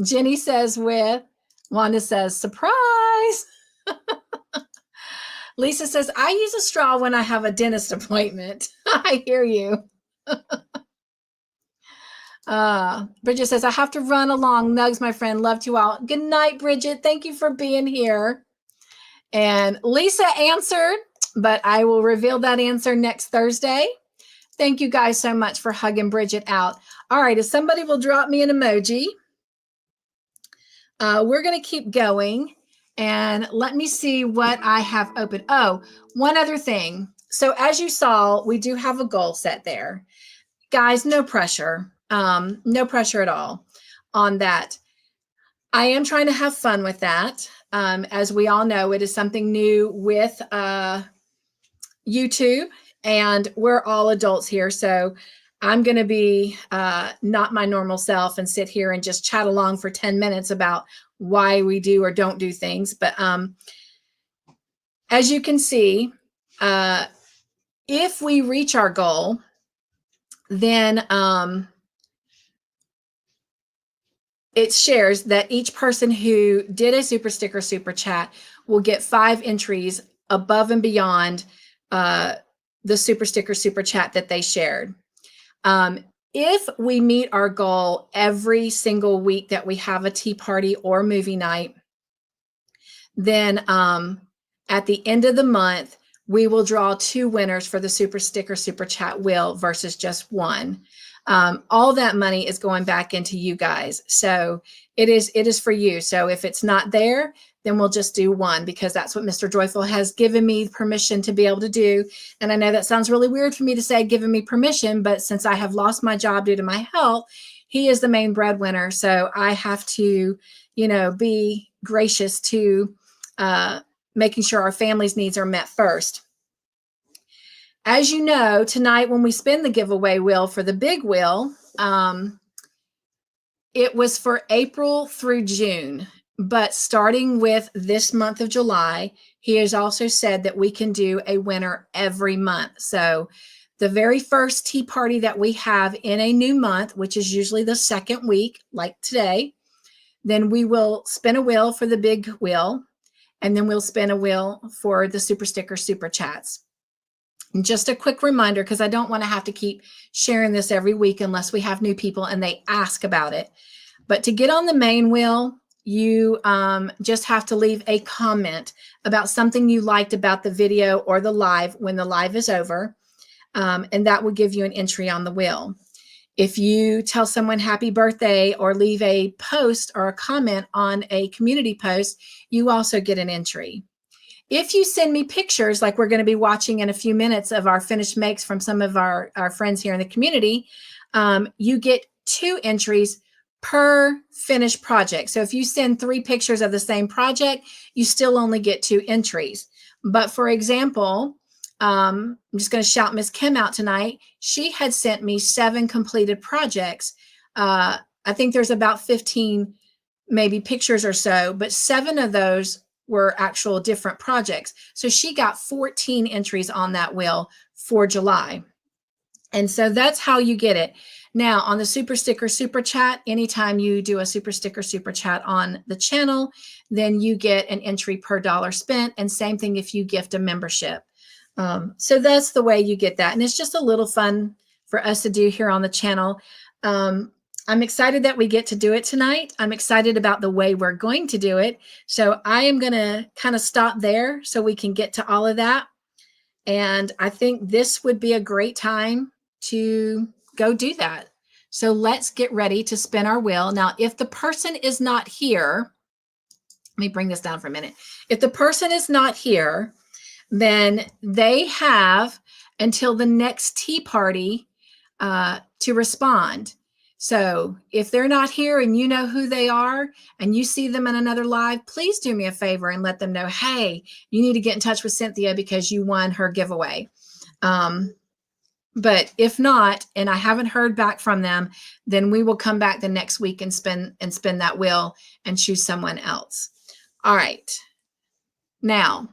Jenny says with. Wanda says, surprise. Lisa says, I use a straw when I have a dentist appointment. I hear you. Bridget says, I have to run along. Nugs, my friend. Love you all. Good night, Bridget. Thank you for being here. And Lisa answered, but I will reveal that answer next Thursday. Thank you guys so much for hugging Bridget out. All right, if somebody will drop me an emoji, we're going to keep going. And let me see what I have open. Oh, one other thing. So as you saw, we do have a goal set there. Guys, no pressure. No pressure at all on that. I am trying to have fun with that. As we all know, it is something new with YouTube, and we're all adults here. So I'm going to be not my normal self and sit here and just chat along for 10 minutes about why we do or don't do things. But as you can see, if we reach our goal, then it shares that each person who did a super sticker super chat will get 5 entries above and beyond the super sticker super chat that they shared. If we meet our goal every single week that we have a tea party or movie night, then at the end of the month, we will draw 2 winners for the super sticker super chat wheel versus just 1. All that money is going back into you guys. So it is for you. So if it's not there, then we'll just do 1 because that's what Mr. Joyful has given me permission to be able to do. And I know that sounds really weird for me to say, given me permission, but since I have lost my job due to my health, he is the main breadwinner. So I have to, be gracious to making sure our family's needs are met first. As you know, tonight when we spin the giveaway wheel for the big wheel, it was for April through June. But starting with this month of July, he has also said that we can do a winner every month. So the very first tea party that we have in a new month, which is usually the second week, like today, then we will spin a wheel for the big wheel, and then we'll spin a wheel for the super sticker super chats. And just a quick reminder, because I don't want to have to keep sharing this every week unless we have new people and they ask about it. But to get on the main wheel, you just have to leave a comment about something you liked about the video or the live when the live is over, and that will give you an entry on the wheel. If you tell someone happy birthday or leave a post or a comment on a community post, you also get an entry. If you send me pictures, like we're going to be watching in a few minutes of our finished makes from some of our friends here in the community, you get 2 entries per finished project. So if you send 3 pictures of the same project, you still only get 2 entries. But for example, I'm just going to shout Miss Kim out tonight. She had sent me 7 completed projects. I think there's about 15 maybe pictures or so, but 7 of those were actual different projects. So she got 14 entries on that wheel for July. And so that's how you get it. Now on the super sticker super chat, anytime you do a super sticker super chat on the channel, then you get an entry per dollar spent. And same thing if you gift a membership. So that's the way you get that. And it's just a little fun for us to do here on the channel. I'm excited that we get to do it tonight. I'm excited about the way we're going to do it. So I am going to kind of stop there so we can get to all of that. And I think this would be a great time to go do that. So let's get ready to spin our wheel. Now, if the person is not here, let me bring this down for a minute. If the person is not here, then they have until the next tea party to respond. So if they're not here and you know who they are and you see them in another live, please do me a favor and let them know, hey, you need to get in touch with Cynthia because you won her giveaway. But if not, and I haven't heard back from them, then we will come back the next week and spin that wheel and choose someone else. All right. Now,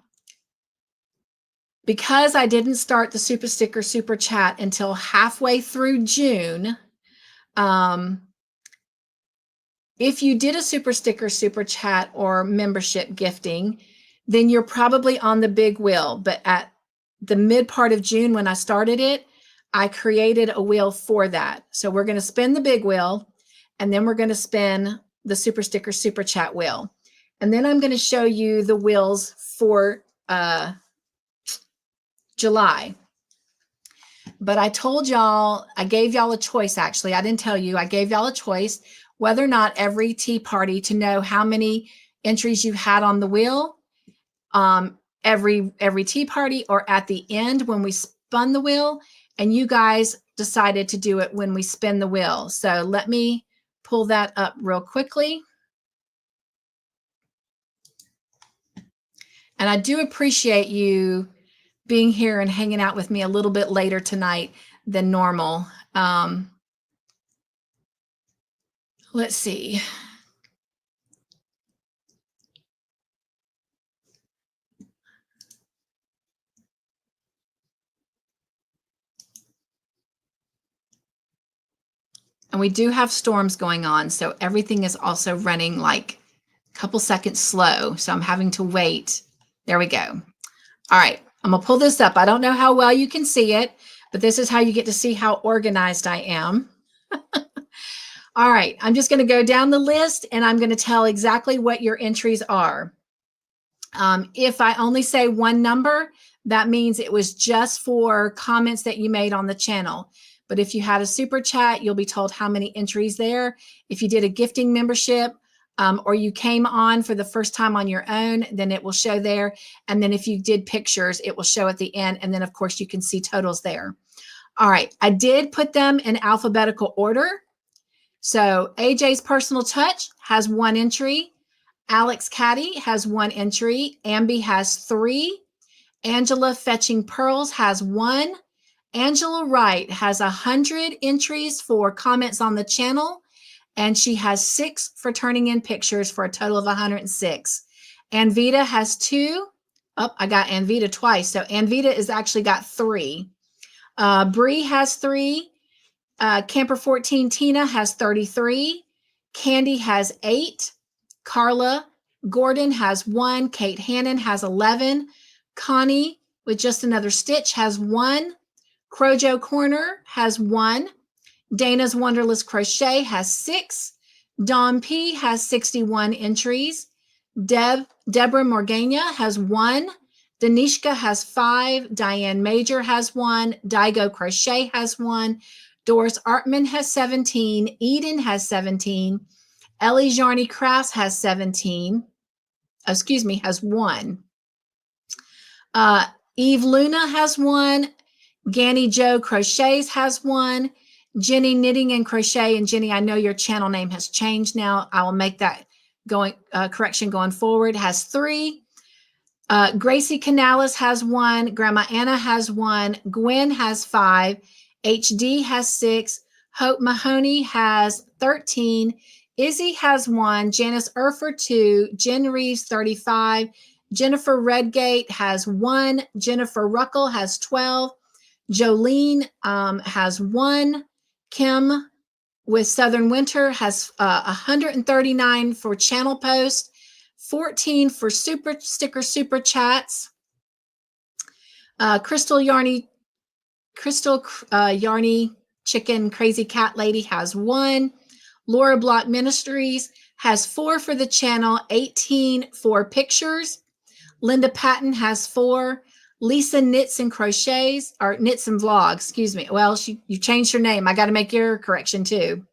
because I didn't start the super sticker super chat until halfway through June, if you did a super sticker super chat or membership gifting, then you're probably on the big wheel. But at the mid part of June when I started it, I created a wheel for that. So we're going to spin the big wheel, and then we're going to spin the super sticker super chat wheel. And then I'm going to show you the wheels for July. But I told y'all, I gave y'all a choice, actually. I didn't tell you. I gave y'all a choice whether or not every tea party to know how many entries you had on the wheel, every tea party, or at the end when we spun the wheel. And you guys decided to do it when we spin the wheel. So let me pull that up real quickly. And I do appreciate you being here and hanging out with me a little bit later tonight than normal. Let's see. And we do have storms going on, so everything is also running like a couple seconds slow. So I'm having to wait. There we go. All right, I'm gonna pull this up. I don't know how well you can see it, but this is how you get to see how organized I am. All right, I'm just gonna go down the list and I'm gonna tell exactly what your entries are. If I only say one number, that means it was just for comments that you made on the channel. But if you had a super chat, you'll be told how many entries there. If you did a gifting membership, or you came on for the first time on your own, then it will show there. And then if you did pictures, it will show at the end. And then of course you can see totals there. All right, I did put them in alphabetical order. So AJ's Personal Touch has 1 entry. Alex Caddy has 1 entry. Ambi has 3. Angela Fetching Pearls has 1. Angela Wright has 100 entries for comments on the channel, and she has 6 for turning in pictures for a total of 106. Anvita has 2. Oh, I got Anvita twice. So Anvita has actually got 3. Bree has 3. Camper 14 Tina has 33. Candy has 8. Carla Gordon has 1. Kate Hannon has 11. Connie with just another stitch has 1. Crojo Corner has 1. Dana's Wonderless Crochet has 6. Dawn P has 61 entries. Deborah Morgana has 1. Danishka has 5. Diane Major has 1. Daigo Crochet has 1. Doris Artman has 17. Eden has 17. Ellie Jarney Crafts has 17. Has 1. Eve Luna has 1. Ganny Joe Crochets has 1. Jenny Knitting and Crochet, and Jenny, I know your channel name has changed now. I will make that correction going forward, has 3. Gracie Canales has 1. Grandma Anna has 1. Gwen has 5. HD has 6. Hope Mahoney has 13. Izzy has 1. Janice Erfer 2. Jen Reeves 35. Jennifer Redgate has 1. Jennifer Ruckle has 12. Jolene has 1. Kim with Southern Winter has 139 for channel post, 14 for super sticker super chats. Crystal Yarny Chicken Crazy Cat Lady has 1. Laura Block Ministries has 4 for the channel, 18 for pictures. Linda Patton has 4. Lisa Knits and Crochets, or Knits and Vlogs, excuse me. Well, you changed her name. I got to make your correction too.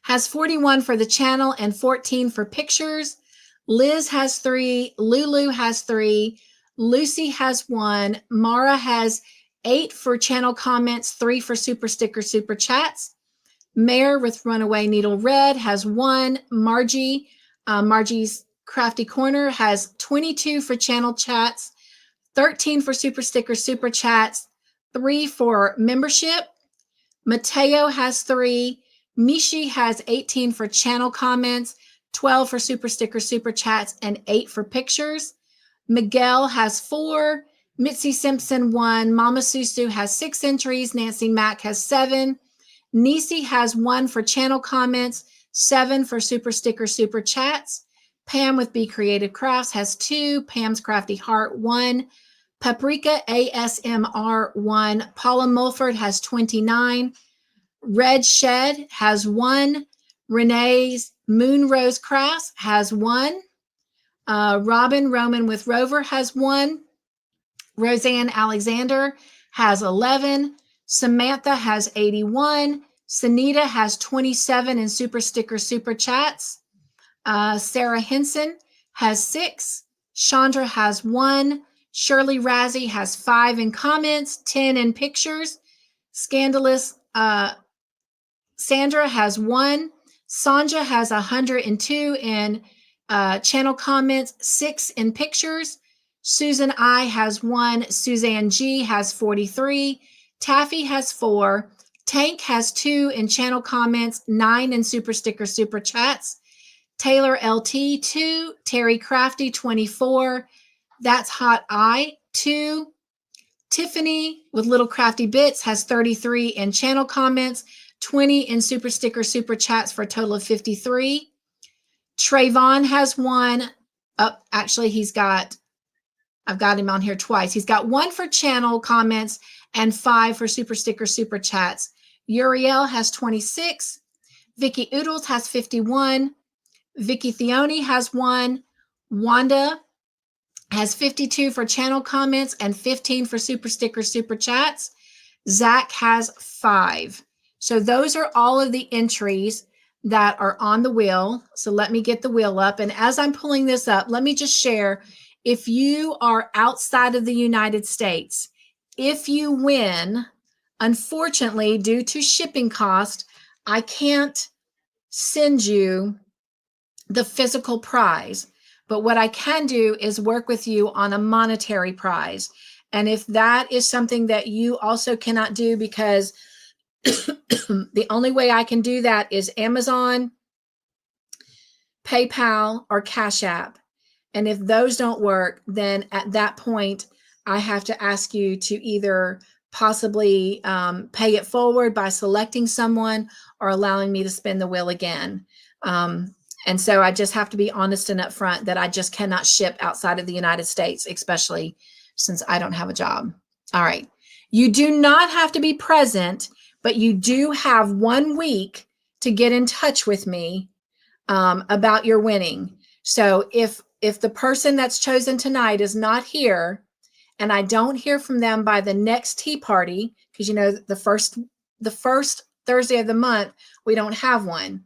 Has 41 for the channel and 14 for pictures. Liz has 3. Lulu has 3. Lucy has 1. Mara has 8 for channel comments, 3 for super sticker super chats. Mare with Runaway Needle Red has 1. Margie's Crafty Corner has 22 for channel chats, 13 for super sticker super chats, 3 for membership. Mateo has 3. Mishi has 18 for channel comments, 12 for super sticker super chats, and 8 for pictures. Miguel has 4. Mitzi Simpson 1. Mama Susu has 6 entries. Nancy Mack has 7. Nisi has 1 for channel comments, 7 for super sticker super chats. Pam with Be Creative Crafts has 2. Pam's Crafty Heart 1. Paprika ASMR 1. Paula Mulford has 29. Red Shed has 1. Renee's Moon Rose Crafts has 1. Robin Roman with Rover has 1. Roseanne Alexander has 11. Samantha has 81. Sunita has 27 in super sticker super chats. Sarah Henson has 6. Chandra has 1. Shirley Razzie has 5 in comments, 10 in pictures. Scandalous Sandra has 1. Sonja has 102 in channel comments, 6 in pictures. Susan I has 1. Suzanne G has 43. Taffy has 4. Tank has 2 in channel comments, 9 in super sticker super chats. Taylor LT 2. Terry Crafty 24. That's Hot Eye 2. Tiffany with Little Crafty Bits has 33 in channel comments, 20 in super sticker super chats for a total of 53. Trayvon has 1. Actually, I've got him on here twice. He's got 1 for channel comments and 5 for super sticker super chats. Uriel has 26. Vicky Oodles has 51. Vicky Theoni has 1. Wanda has 52 for channel comments and 15 for super sticker super chats. Zach has 5. So those are all of the entries that are on the wheel. So let me get the wheel up. And as I'm pulling this up, let me just share, if you are outside of the United States, if you win, unfortunately, due to shipping cost, I can't send you the physical prize. But what I can do is work with you on a monetary prize. And if that is something that you also cannot do, because the only way I can do that is Amazon, PayPal, or Cash App. And if those don't work, then at that point, I have to ask you to either possibly pay it forward by selecting someone or allowing me to spin the wheel again. And so I just have to be honest and upfront that I just cannot ship outside of the United States, especially since I don't have a job. All right. You do not have to be present, but you do have 1 week to get in touch with me about your winning. So if the person that's chosen tonight is not here and I don't hear from them by the next tea party, because you know the first Thursday of the month we don't have one.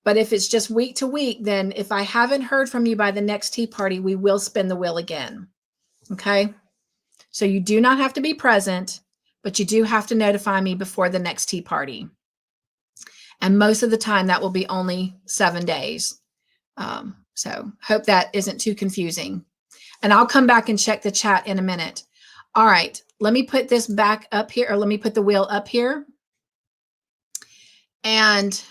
But if it's just week to week, then if I haven't heard from you by the next tea party, we will spin the wheel again. Okay? So you do not have to be present, but you do have to notify me before the next tea party. And most of the time that will be only 7 days. So hope that isn't too confusing. And I'll come back and check the chat in a minute. All right, let me put this back up here, or let me put the wheel up here. And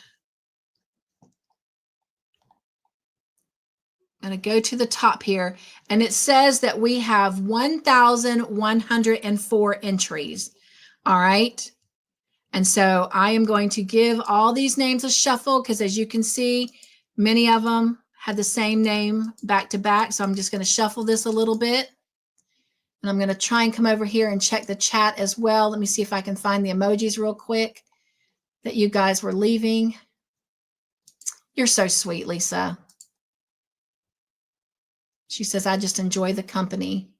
I'm going to go to the top here, and it says that we have 1,104 entries. All right. And so I am going to give all these names a shuffle because, as you can see, many of them had the same name back to back. So I'm just going to shuffle this a little bit. And I'm going to try and come over here and check the chat as well. Let me see if I can find the emojis real quick that you guys were leaving. You're so sweet, Lisa. She says, I just enjoy the company.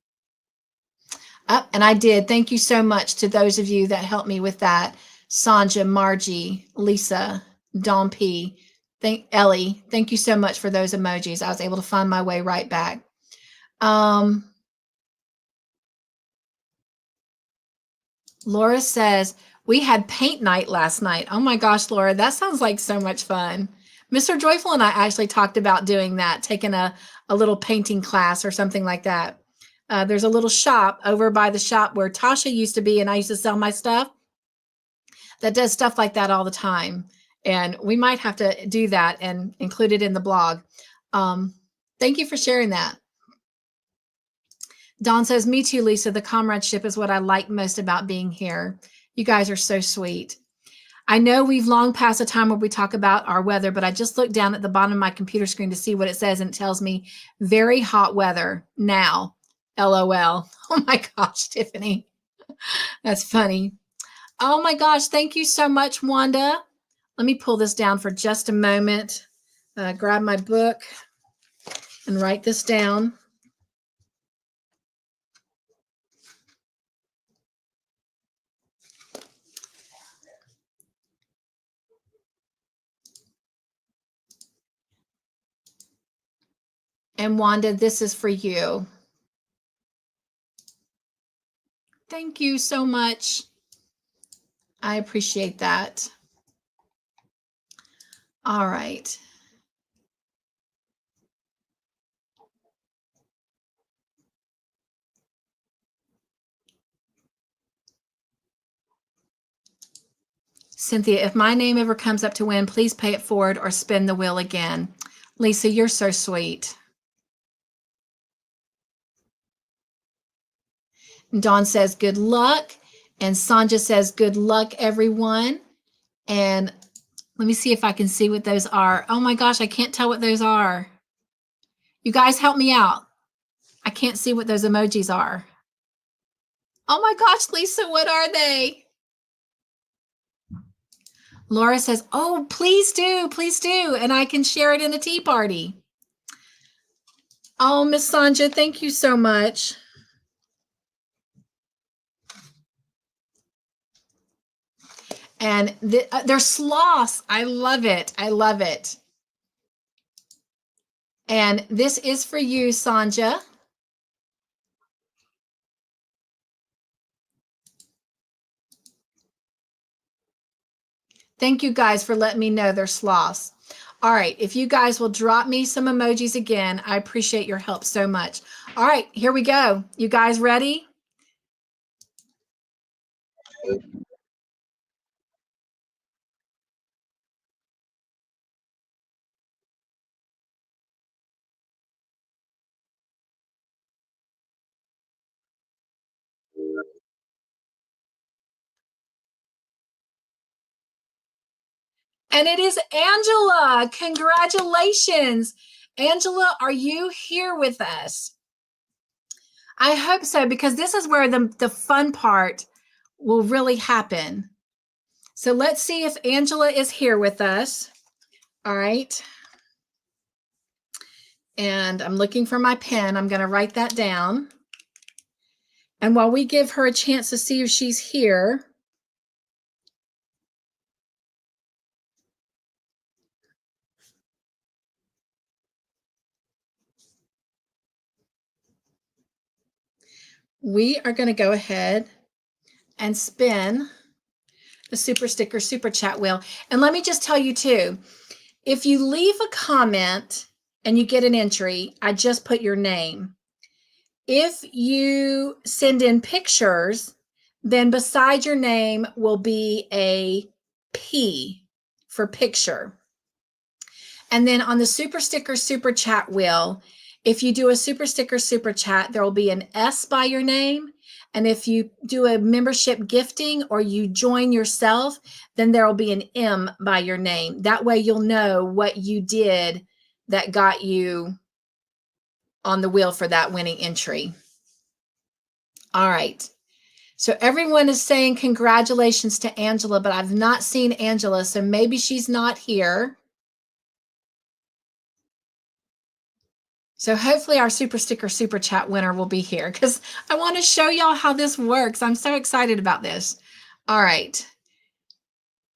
And I did. Thank you so much to those of you that helped me with that. Sonja, Margie, Lisa, Dawn P, Ellie. Thank you so much for those emojis. I was able to find my way right back. Laura says, we had paint night last night. Oh my gosh, Laura, that sounds like so much fun. Mr. Joyful and I actually talked about doing that, taking a little painting class or something like that. There's a little shop over by the shop where Tasha used to be, and I used to sell my stuff, that does stuff like that all the time. And we might have to do that and include it in the blog. Thank you for sharing that. Dawn says, me too, Lisa. The comradeship is what I like most about being here. You guys are so sweet. I know we've long passed the time where we talk about our weather, but I just looked down at the bottom of my computer screen to see what it says, and it tells me very hot weather now. LOL. Oh my gosh, Tiffany. That's funny. Oh my gosh, thank you so much, Wanda. Let me pull this down for just a moment. Grab my book and write this down. And Wanda, this is for you. Thank you so much. I appreciate that. All right. Cynthia, if my name ever comes up to win, please pay it forward or spin the wheel again. Lisa, you're so sweet. And Dawn says, good luck. And Sonja says, good luck, everyone. And let me see if I can see what those are. Oh my gosh, I can't tell what those are. You guys help me out. I can't see what those emojis are. Oh my gosh, Lisa, what are they? Laura says, oh, please do, please do. And I can share it in a tea party. Oh, Miss Sonja, thank you so much. And they're sloths. I love it. I love it. And this is for you, Sonja. Thank you guys for letting me know they're sloths. All right, if you guys will drop me some emojis again, I appreciate your help so much. All right, here we go. You guys ready? And it is Angela. Congratulations. Angela, are you here with us? I hope so, because this is where the fun part will really happen. So let's see if Angela is here with us. All right. And I'm looking for my pen. I'm going to write that down. And while we give her a chance to see if she's here, we are going to go ahead and spin the super sticker super chat wheel. And let me just tell you too, if you leave a comment and you get an entry, I just put your name. If you send in pictures, then beside your name will be a P for picture. And then on the super sticker super chat wheel, if you do a super sticker super chat, there will be an S by your name. And if you do a membership gifting or you join yourself, then there will be an M by your name. That way you'll know what you did that got you on the wheel for that winning entry. All right. So everyone is saying congratulations to Angela, but I've not seen Angela, so maybe she's not here. So hopefully our super sticker super chat winner will be here, because I want to show y'all how this works. I'm so excited about this. All right.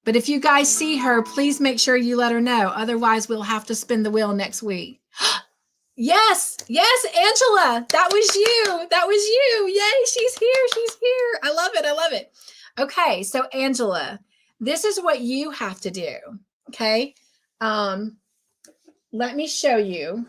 But if you guys see her, please make sure you let her know. Otherwise, we'll have to spin the wheel next week. Yes, yes, Angela, that was you. That was you. Yay, she's here. She's here. I love it. I love it. Okay, so Angela, this is what you have to do. Okay. Let me show you.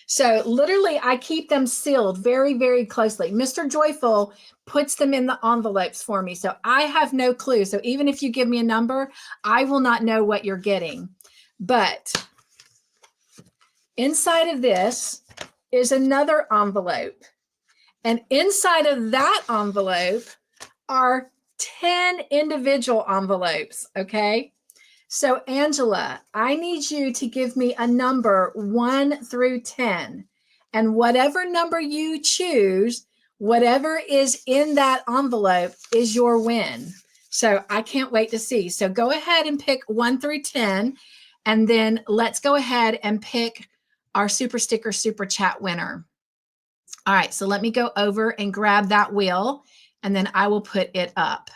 So literally, I keep them sealed very, very closely. Mr. Joyful puts them in the envelopes for me. So I have no clue. So even if you give me a number, I will not know what you're getting. But inside of this is another envelope. And inside of that envelope are 10 individual envelopes, okay? So Angela, I need you to give me a number 1 through 10. And whatever number you choose, whatever is in that envelope is your win. So I can't wait to see. So go ahead and pick 1 through 10. And then let's go ahead and pick our super sticker super chat winner. All right, so let me go over and grab that wheel, and then I will put it up.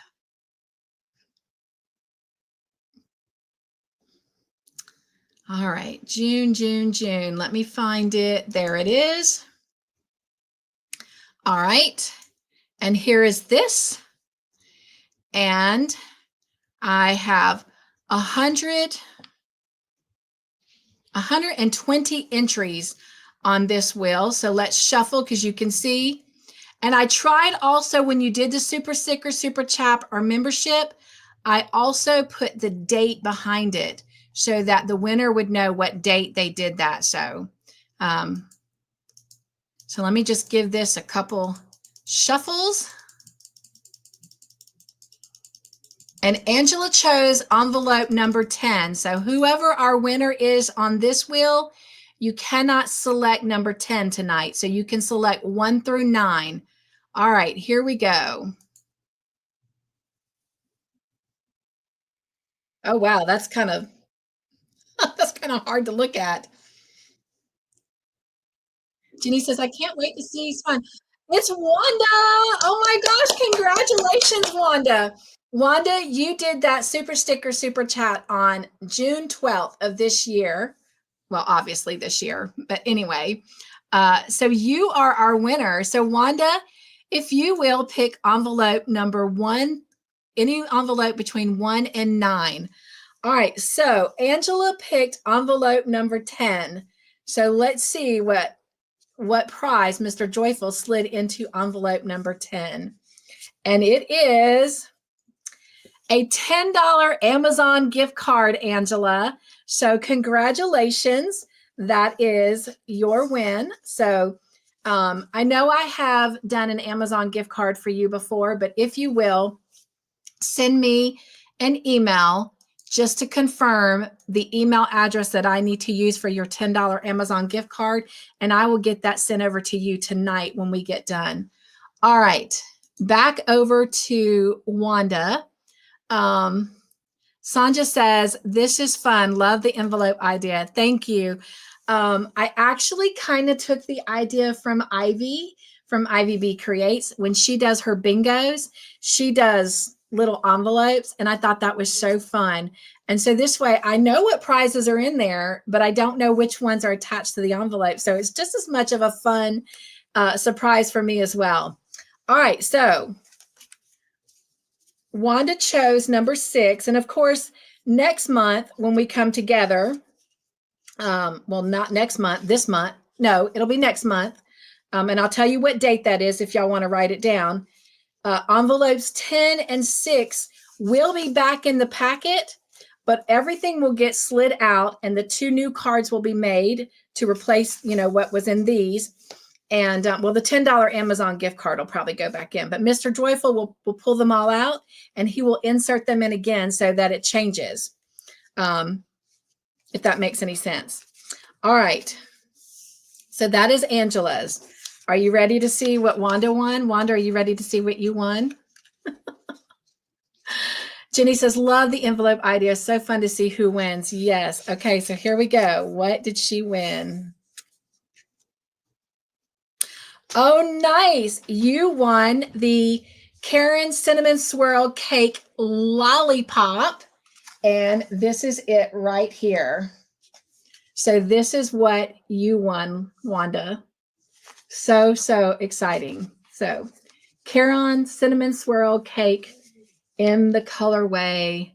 All right, June, June, June. Let me find it. There it is. All right, and here is this. And I have 120 entries on this wheel. So let's shuffle, because you can see. And I tried also, when you did the super sticker, super chat, or membership, I also put the date behind it so that the winner would know what date they did that. So let me just give this a couple shuffles. And Angela chose envelope number 10. So whoever our winner is on this wheel, you cannot select number 10 tonight. So you can select 1 through 9. All right, here we go. Oh, wow, that's kind of hard to look at. Jenny says, I can't wait to see you fun. It's Wanda. Oh my gosh, congratulations, Wanda. Wanda, you did that super sticker super chat on June 12th of this year. Well, obviously this year, but anyway. So you are our winner. So Wanda, if you will pick envelope number 1, any envelope between 1 and 9. All right, so Angela picked envelope number 10. So let's see what prize Mr. Joyful slid into envelope number 10. And it is a $10 Amazon gift card, Angela. So congratulations. That is your win. So I know I have done an Amazon gift card for you before, but if you will, send me an email just to confirm the email address that I need to use for your $10 Amazon gift card, and I will get that sent over to you tonight when we get done. All right, back over to Wanda. Sonja says, this is fun. Love the envelope idea. Thank you. I actually kind of took the idea from Ivy from Ivy B Creates. When she does her bingos, she does little envelopes, and I thought that was so fun. And so this way I know what prizes are in there, but I don't know which ones are attached to the envelope. So it's just as much of a fun surprise for me as well. All right, so Wanda chose number 6. And of course, next month when we come together, well, not next month, this month. No, it'll be next month. And I'll tell you what date that is if y'all want to write it down. Envelopes 10 and 6 will be back in the packet, but everything will get slid out and the 2 new cards will be made to replace, you know, what was in these. And well, the $10 Amazon gift card will probably go back in, but Mr. Joyful will pull them all out and he will insert them in again so that it changes. If that makes any sense. All right. So that is Angela's. Are you ready to see what Wanda won? Wanda, are you ready to see what you won? Jenny says, love the envelope idea. So fun to see who wins. Yes. Okay, so here we go. What did she win? Oh, nice. You won the Karen Cinnamon Swirl Cake Lollipop. And this is it right here. So this is what you won, Wanda. So, so exciting. So Karen Cinnamon Swirl Cake in the colorway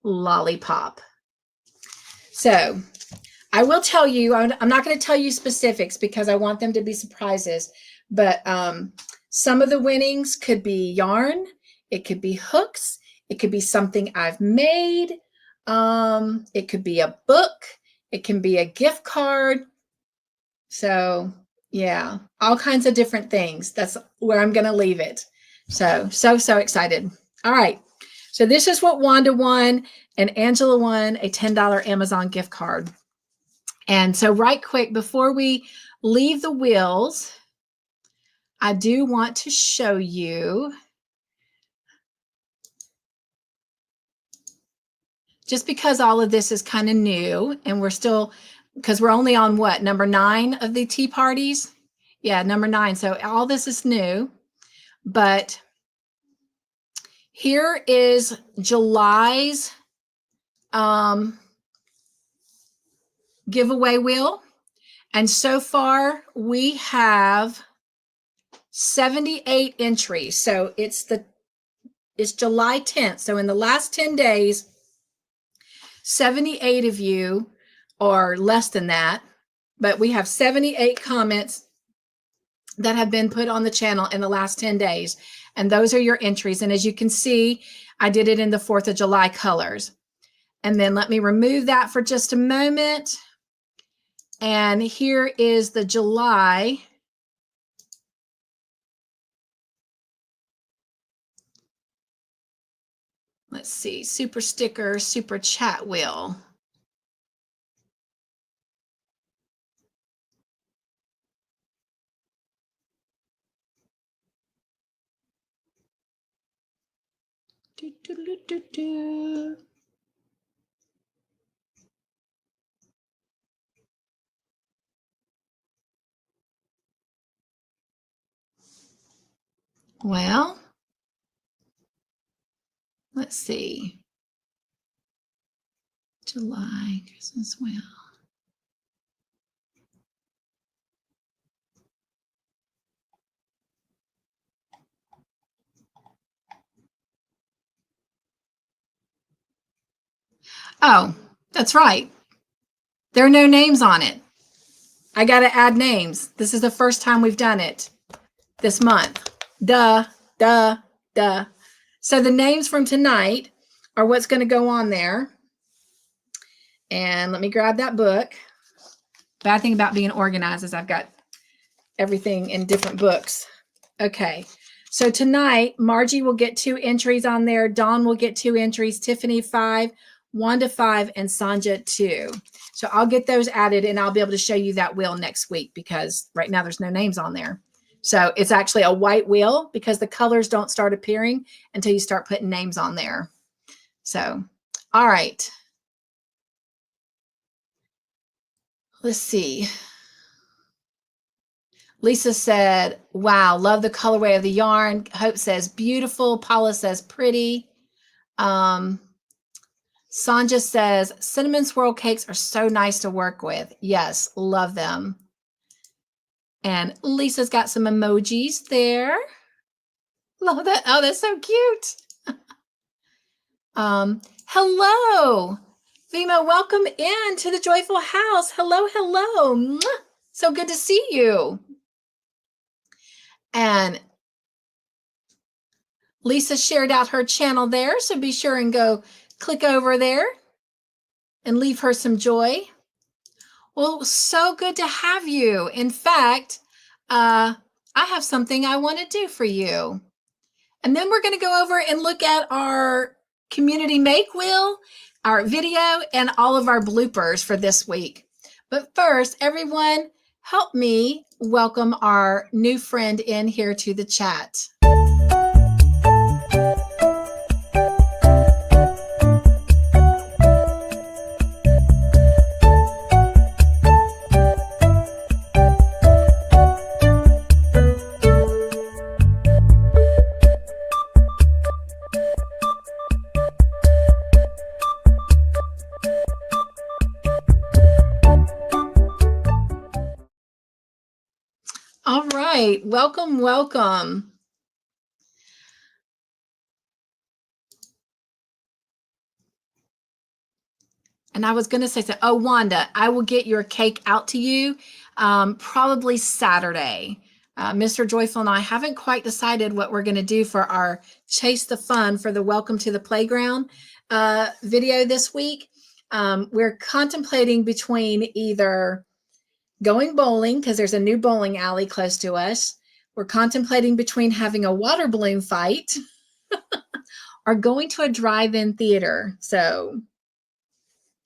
Lollipop. So I will tell you, I'm not going to tell you specifics because I want them to be surprises, but some of the winnings could be yarn. It could be hooks. It could be something I've made. It could be a book. It can be a gift card. So yeah, all kinds of different things. That's where I'm going to leave it. So excited. All right. So this is what Wanda won, and Angela won a $10 Amazon gift card. And so right quick, before we leave the wheels, I do want to show you, just because all of this is kind of new and we're still, because we're only on what, number 9 of the tea parties? Yeah, number 9. So all this is new, but here is July's giveaway wheel. And so far we have 78 entries. So it's July 10th. So in the last 10 days, 78 of you, or less than that, but we have 78 comments that have been put on the channel in the last 10 days. And those are your entries. And as you can see, I did it in the 4th of July colors. And then let me remove that for just a moment. And here is the July. Let's see, super sticker, super chat wheel. Well, let's see. July Christmas wheel. Oh, that's right. There are no names on it. I got to add names. This is the first time we've done it this month. Duh. So the names from tonight are what's going to go on there. And let me grab that book. Bad thing about being organized is I've got everything in different books. Okay. So tonight, Margie will get 2 entries on there. Dawn will get 2 entries. Tiffany 5. Wanda 5, and Sonja 2. So I'll get those added and I'll be able to show you that wheel next week because right now there's no names on there. So it's actually a white wheel because the colors don't start appearing until you start putting names on there. So, all right. Let's see. Lisa said, wow, love the colorway of the yarn. Hope says beautiful. Paula says pretty. Sonja says cinnamon swirl cakes are so nice to work with. Yes, love them. And Lisa's got some emojis there. Love that. Oh, that's so cute. Hello. Vima, welcome in to the Joyful House. Hello, hello. Mwah. So good to see you. And Lisa shared out her channel there, so be sure and go click over there and leave her some joy. Well, so good to have you. In fact, I have something I want to do for you. And then we're going to go over and look at our community make wheel, our video, and all of our bloopers for this week. But first, everyone, help me welcome our new friend in here to the chat. All right, welcome, welcome. And I was going to say, oh, Wanda, I will get your cake out to you probably Saturday. Mr. Joyful and I haven't quite decided what we're going to do for our Chase the Fun for the Welcome to the Playground video this week. We're contemplating between either going bowling, because there's a new bowling alley close to us. We're contemplating between having a water balloon fight or going to a drive-in theater. So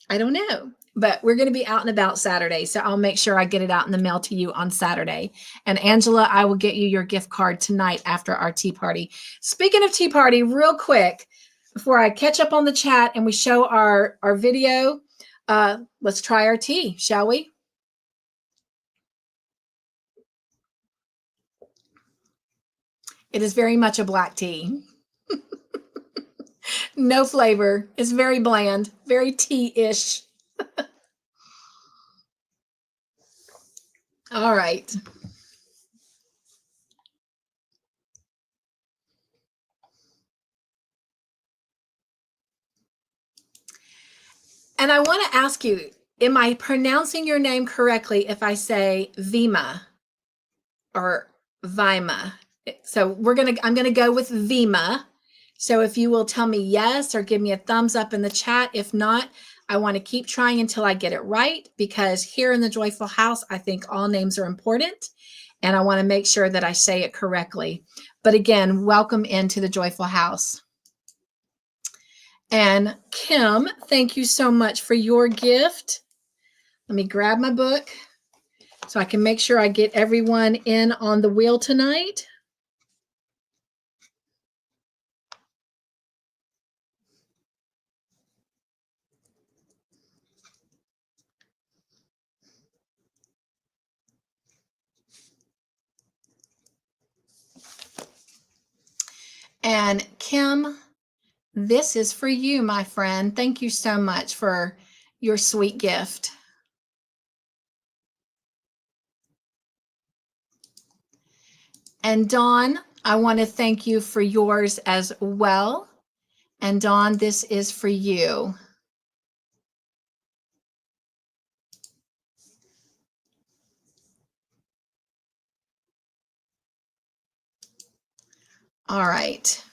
I don't know, but we're going to be out and about Saturday. So I'll make sure I get it out in the mail to you on Saturday. And Angela, I will get you your gift card tonight after our tea party. Speaking of tea party, real quick, before I catch up on the chat and we show our video, let's try our tea, shall we? It is very much a black tea. No flavor. It's very bland, very tea-ish. All right. And I want to ask you, am I pronouncing your name correctly if I say Vima or Vima? So I'm going to go with Vima. So if you will tell me yes or give me a thumbs up in the chat. If not, I want to keep trying until I get it right, because here in the Joyful House, I think all names are important and I want to make sure that I say it correctly. But again, welcome into the Joyful House. And Kim, thank you so much for your gift. Let me grab my book so I can make sure I get everyone in on the wheel tonight. And Kim, this is for you, my friend. Thank you so much for your sweet gift. And Dawn, I want to thank you for yours as well. And Dawn, this is for you. All right.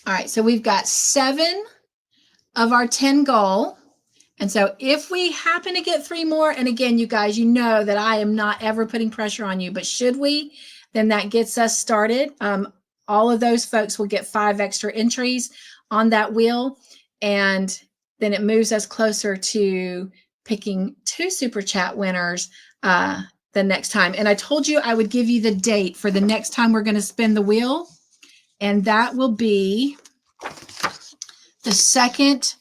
All right, so we've got 7 of our 10 goal. And so if we happen to get 3 more, and again, you guys, you know that I am not ever putting pressure on you, but should we, then that gets us started. all of those folks will get 5 extra entries on that wheel. And then it moves us closer to picking 2 super chat winners the next time. And I told you I would give you the date for the next time we're going to spin the wheel. And that will be the second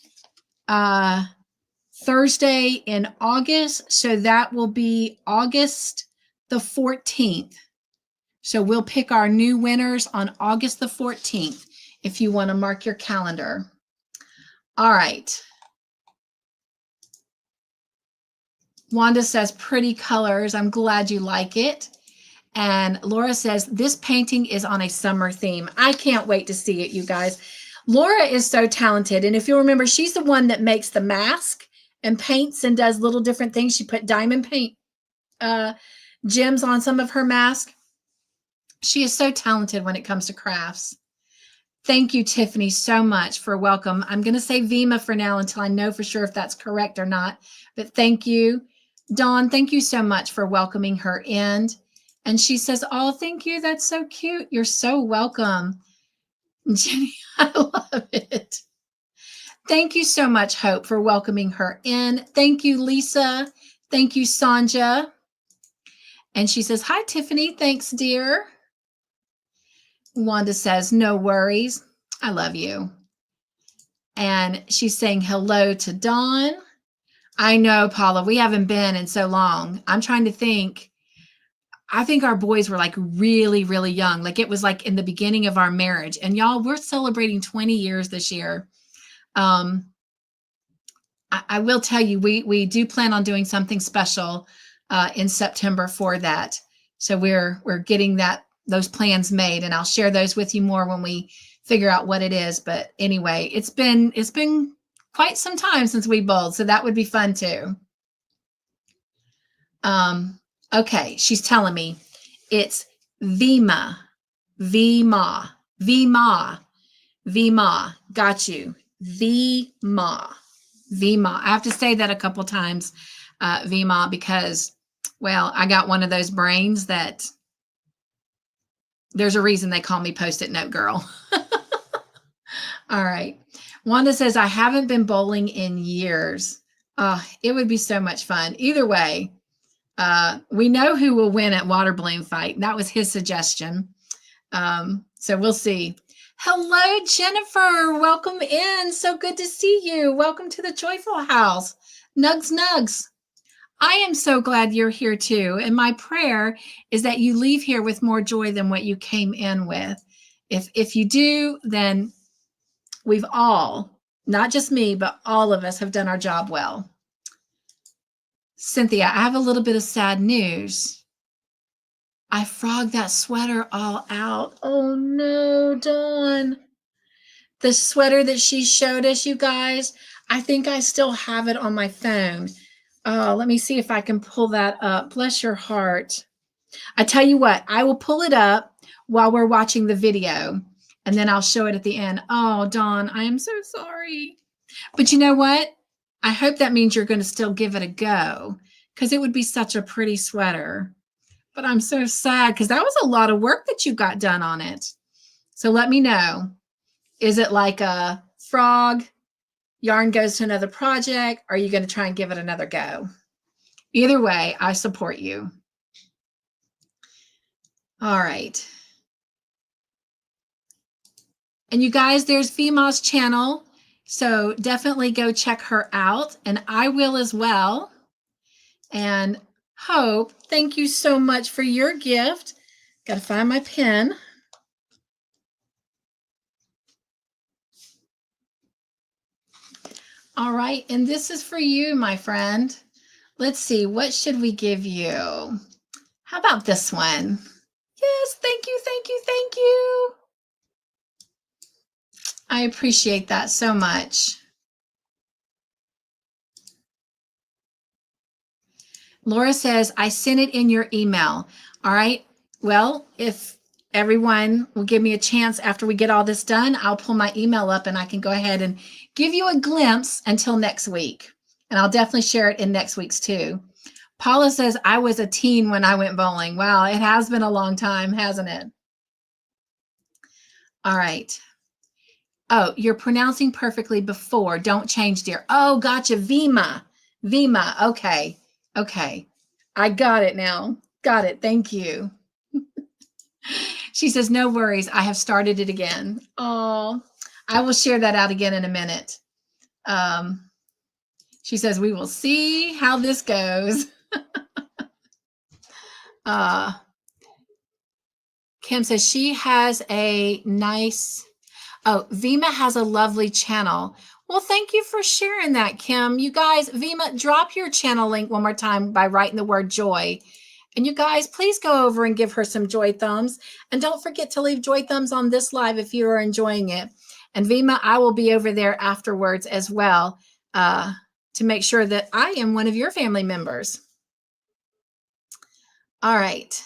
Thursday in August. So that will be August the 14th. So we'll pick our new winners on August the 14th, if you want to mark your calendar. All right. Wanda says, pretty colors. I'm glad you like it. And Laura says, this painting is on a summer theme. I can't wait to see it, you guys. Laura is so talented. And if you'll remember, she's the one that makes the mask and paints and does little different things. She put diamond paint gems on some of her mask. She is so talented when it comes to crafts. Thank you, Tiffany, so much for welcome. I'm going to say Vima for now until I know for sure if that's correct or not. But thank you. Dawn, thank you so much for welcoming her in. And she says, oh, thank you. That's so cute. You're so welcome. Jenny, I love it. Thank you so much, Hope, for welcoming her in. Thank you, Lisa. Thank you, Sonja. And she says, hi, Tiffany. Thanks, dear. Wanda says, no worries. I love you. And she's saying hello to Dawn. I know, Paula, we haven't been in so long. I'm trying to think. I think our boys were like really, really young. Like it was like in the beginning of our marriage. And y'all, we're celebrating 20 years this year. I will tell you, we do plan on doing something special in September for that. So we're getting those plans made, and I'll share those with you more when we figure out what it is. But anyway, it's been quite some time since we bowled, so that would be fun too. Okay, she's telling me it's Vima. Got you. Vima. I have to say that a couple times, Vima, because, well, I got one of those brains that there's a reason they call me Post-it note girl. All right. Wanda says, I haven't been bowling in years. It would be so much fun. Either way, we know who will win at water balloon fight. That was his suggestion. So we'll see. Hello, Jennifer. Welcome in. So good to see you. Welcome to the Joyful House. Nugs. I am so glad you're here too. And my prayer is that you leave here with more joy than what you came in with. If you do, then we've all, not just me, but all of us have done our job well. Cynthia, I have a little bit of sad news. I frogged that sweater all out. Oh no, Dawn. The sweater that she showed us, you guys, I think I still have it on my phone. Let me see if I can pull that up. Bless your heart. I tell you what, I will pull it up while we're watching the video, and then I'll show it at the end. Oh, Dawn, I am so sorry. But you know what? I hope that means you're going to still give it a go, because it would be such a pretty sweater. But I'm so sad because that was a lot of work that you got done on it. So let me know. Is it like a frog? Yarn goes to another project? Or are you going to try and give it another go? Either way, I support you. All right. And you guys, there's Vima's channel. So definitely go check her out. And I will as well. And Hope, thank you so much for your gift. Got to find my pen. All right, and this is for you, my friend. Let's see, what should we give you? How about this one? Yes, thank you. I appreciate that so much. Laura says, I sent it in your email. All right, well, if everyone will give me a chance after we get all this done, I'll pull my email up and I can go ahead and give you a glimpse until next week. And I'll definitely share it in next week's too. Paula says, I was a teen when I went bowling. Wow, it has been a long time, hasn't it? All right. Oh, you're pronouncing perfectly before. Don't change, dear. Oh, gotcha. Vima. Vima. Okay. Okay. I got it now. Got it. Thank you. She says, no worries. I have started it again. Oh, I will share that out again in a minute. She says, we will see how this goes. Kim says she has a nice, oh, Vima has a lovely channel. Well, thank you for sharing that, Kim. You guys, Vima, drop your channel link one more time by writing the word joy. And you guys, please go over and give her some joy thumbs. And don't forget to leave joy thumbs on this live if you are enjoying it. And Vima, I will be over there afterwards as well to make sure that I am one of your family members. All right.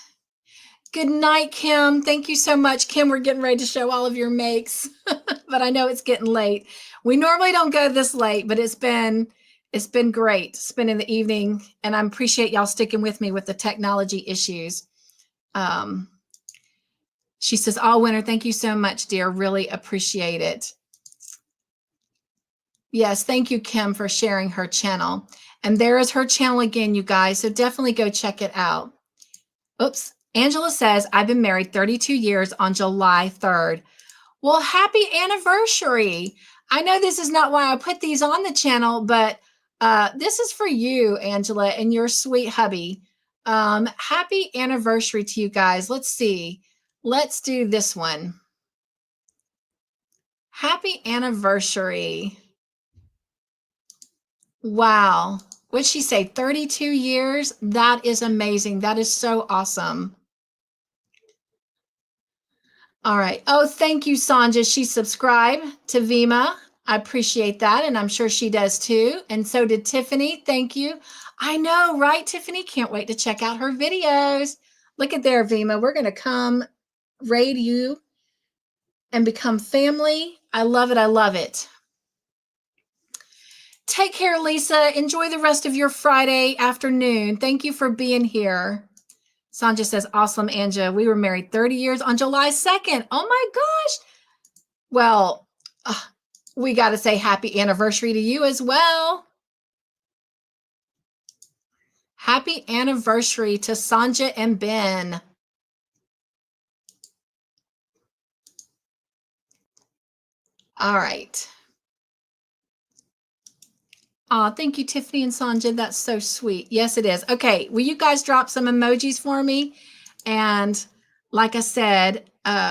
Good night, Kim. Thank you so much. Kim, we're getting ready to show all of your makes, but I know it's getting late. We normally don't go this late, but it's been great spending the evening, and I appreciate y'all sticking with me with the technology issues. She says, all winter, thank you so much, dear. Really appreciate it. Yes, thank you, Kim, for sharing her channel. And there is her channel again, you guys, so definitely go check it out. Oops. Angela says, I've been married 32 years on July 3rd. Well, happy anniversary. I know this is not why I put these on the channel, but this is for you, Angela, and your sweet hubby. Happy anniversary to you guys. Let's see. Let's do this one. Happy anniversary. Wow. What'd she say? 32 years? That is amazing. That is so awesome. All right. Oh, thank you, Sonja. She subscribed to Vima. I appreciate that. And I'm sure she does too. And so did Tiffany. Thank you. I know, right, Tiffany? Can't wait to check out her videos. Look at there, Vima. We're going to come raid you and become family. I love it. I love it. Take care, Lisa. Enjoy the rest of your Friday afternoon. Thank you for being here. Sonja says, awesome, Anja. We were married 30 years on July 2nd. Oh my gosh. Well, we got to say happy anniversary to you as well. Happy anniversary to Sonja and Ben. All right. Oh, thank you, Tiffany and Sonja. That's so sweet. Yes, it is. Okay. Will you guys drop some emojis for me? And like I said,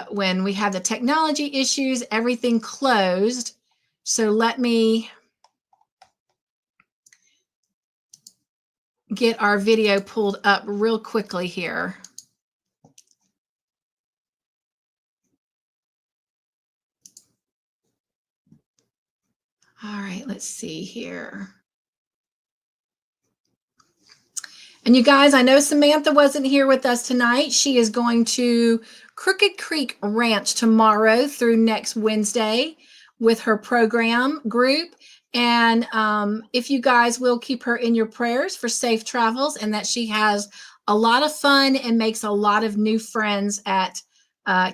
when we had the technology issues, everything closed. So let me get our video pulled up real quickly here. All right, let's see here. And you guys, I know Samantha wasn't here with us tonight. She is going to Crooked Creek Ranch tomorrow through next Wednesday with her program group. And if you guys will keep her in your prayers for safe travels and that she has a lot of fun and makes a lot of new friends at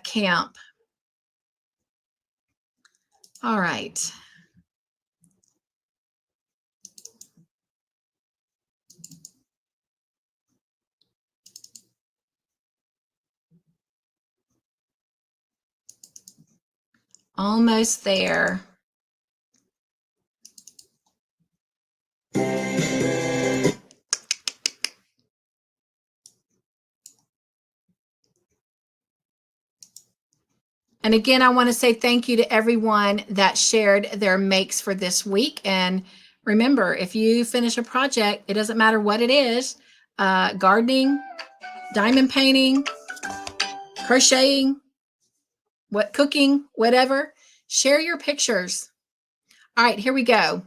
camp. All right. Almost there. And again, I want to say thank you to everyone that shared their makes for this week. And remember, if you finish a project, it doesn't matter what it is, gardening, diamond painting, crocheting, cooking, whatever, share your pictures. All right, here we go.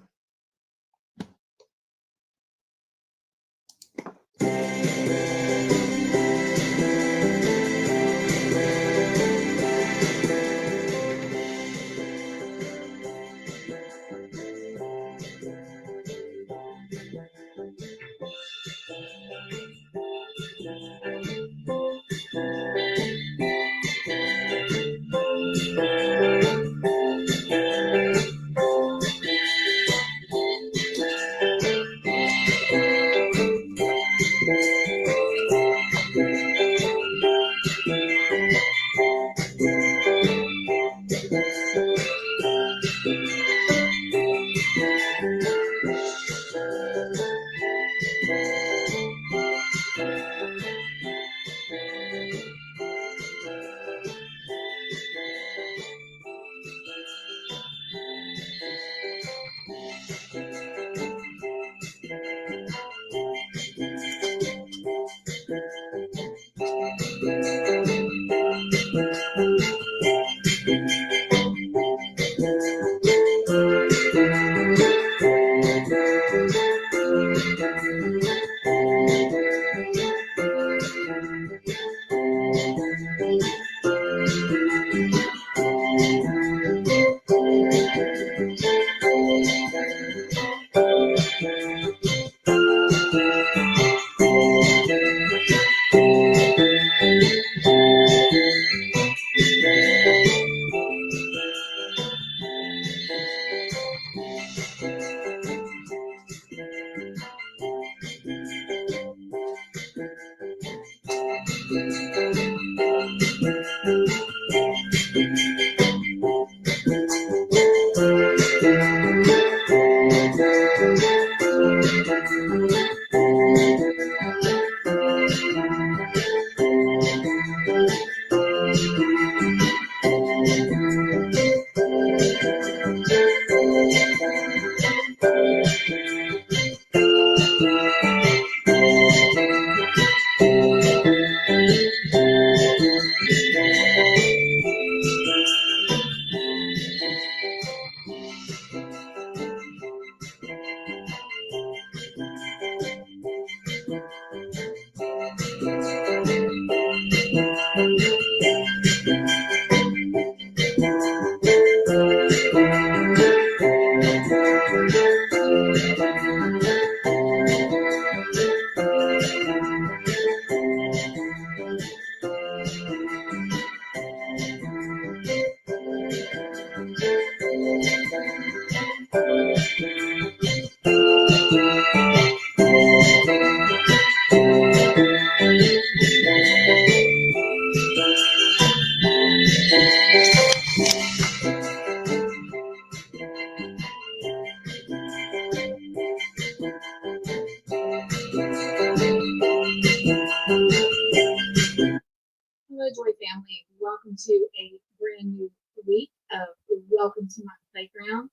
Hello, Joy family. Welcome to a brand new week of Welcome to My Playground.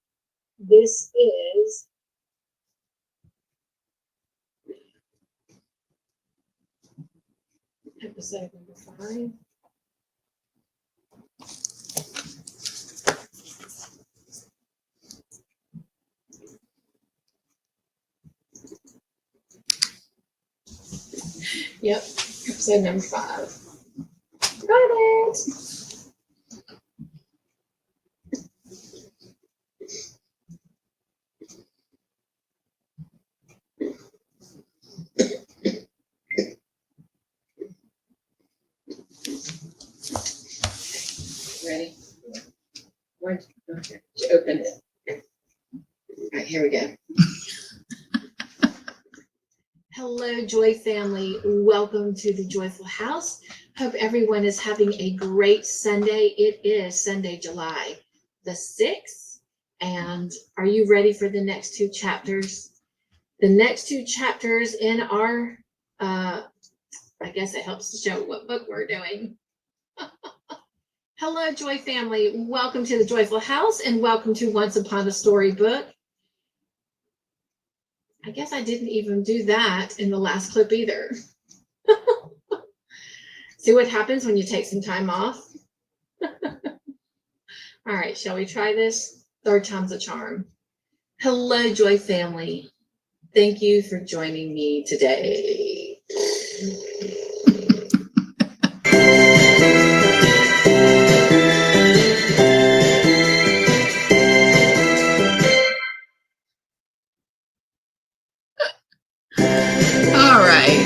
This is episode number 5. Yep, episode number 5. Got it. Ready? Okay, you opened it. All right, here we go. Hello, Joy family. Welcome to the Joyful House. Hope everyone is having a great Sunday. It is Sunday, July the 6th. And are you ready for the next 2 chapters? The next 2 chapters in our, I guess it helps to show what book we're doing. Hello, Joy family. Welcome to the Joyful House and welcome to Once Upon a Storybook. I guess I didn't even do that in the last clip either. See what happens when you take some time off? All right, shall we try this? 3rd time's a charm. Hello, Joy family. Thank you for joining me today. All right.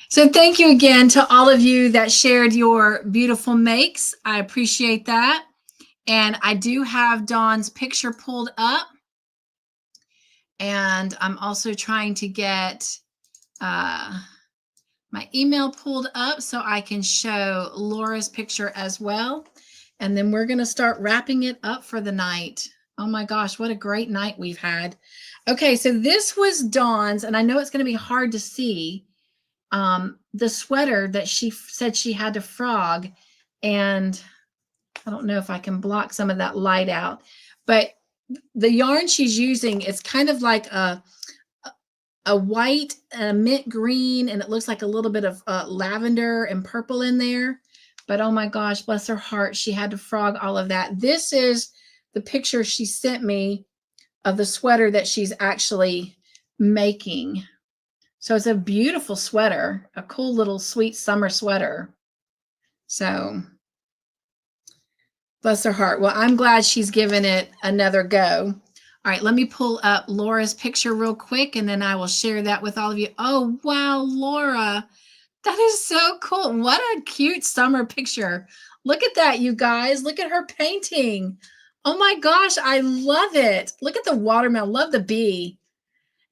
So thank you again to all of you that shared your beautiful makes. I appreciate that. And I do have Dawn's picture pulled up. And I'm also trying to get my email pulled up so I can show Laura's picture as well. And then we're going to start wrapping it up for the night. Oh my gosh, what a great night we've had. Okay, so this was Dawn's, and I know it's going to be hard to see, the sweater that she said she had to frog. And I don't know if I can block some of that light out, but the yarn she's using is kind of like a white, a mint green, and it looks like a little bit of lavender and purple in there. But oh my gosh, bless her heart, she had to frog all of that. This is the picture she sent me of the sweater that she's actually making. So it's a beautiful sweater, a cool little sweet summer sweater. So bless her heart. Well, I'm glad she's given it another go. All right, let me pull up Laura's picture real quick, and then I will share that with all of you. Oh, wow, Laura, that is so cool. What a cute summer picture. Look at that, you guys. Look at her painting. Oh my gosh, I love it. Look at the watermelon. Love the bee.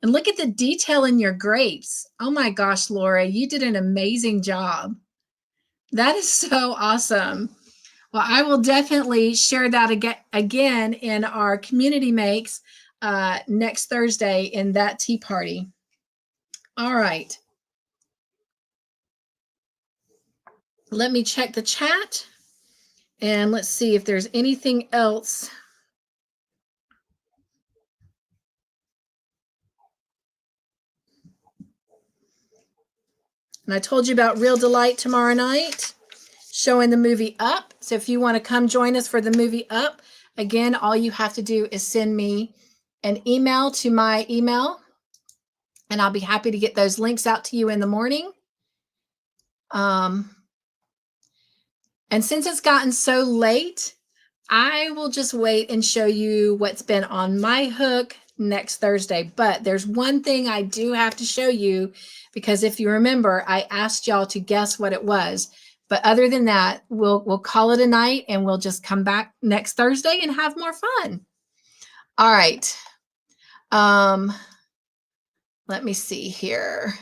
And look at the detail in your grapes. Oh my gosh, Laura, you did an amazing job. That is so awesome. Well, I will definitely share that again in our community makes next Thursday in that tea party. All right. Let me check the chat and let's see if there's anything else. And I told you about Real Delight tomorrow night, showing the movie Up. So if you want to come join us for the movie Up, again, all you have to do is send me an email to my email, and I'll be happy to get those links out to you in the morning. And since it's gotten so late, I will just wait and show you what's been on my hook next Thursday. But there's one thing I do have to show you, because if you remember, I asked y'all to guess what it was. But other than that, we'll call it a night, and we'll just come back next Thursday and have more fun. All right. Let me see here.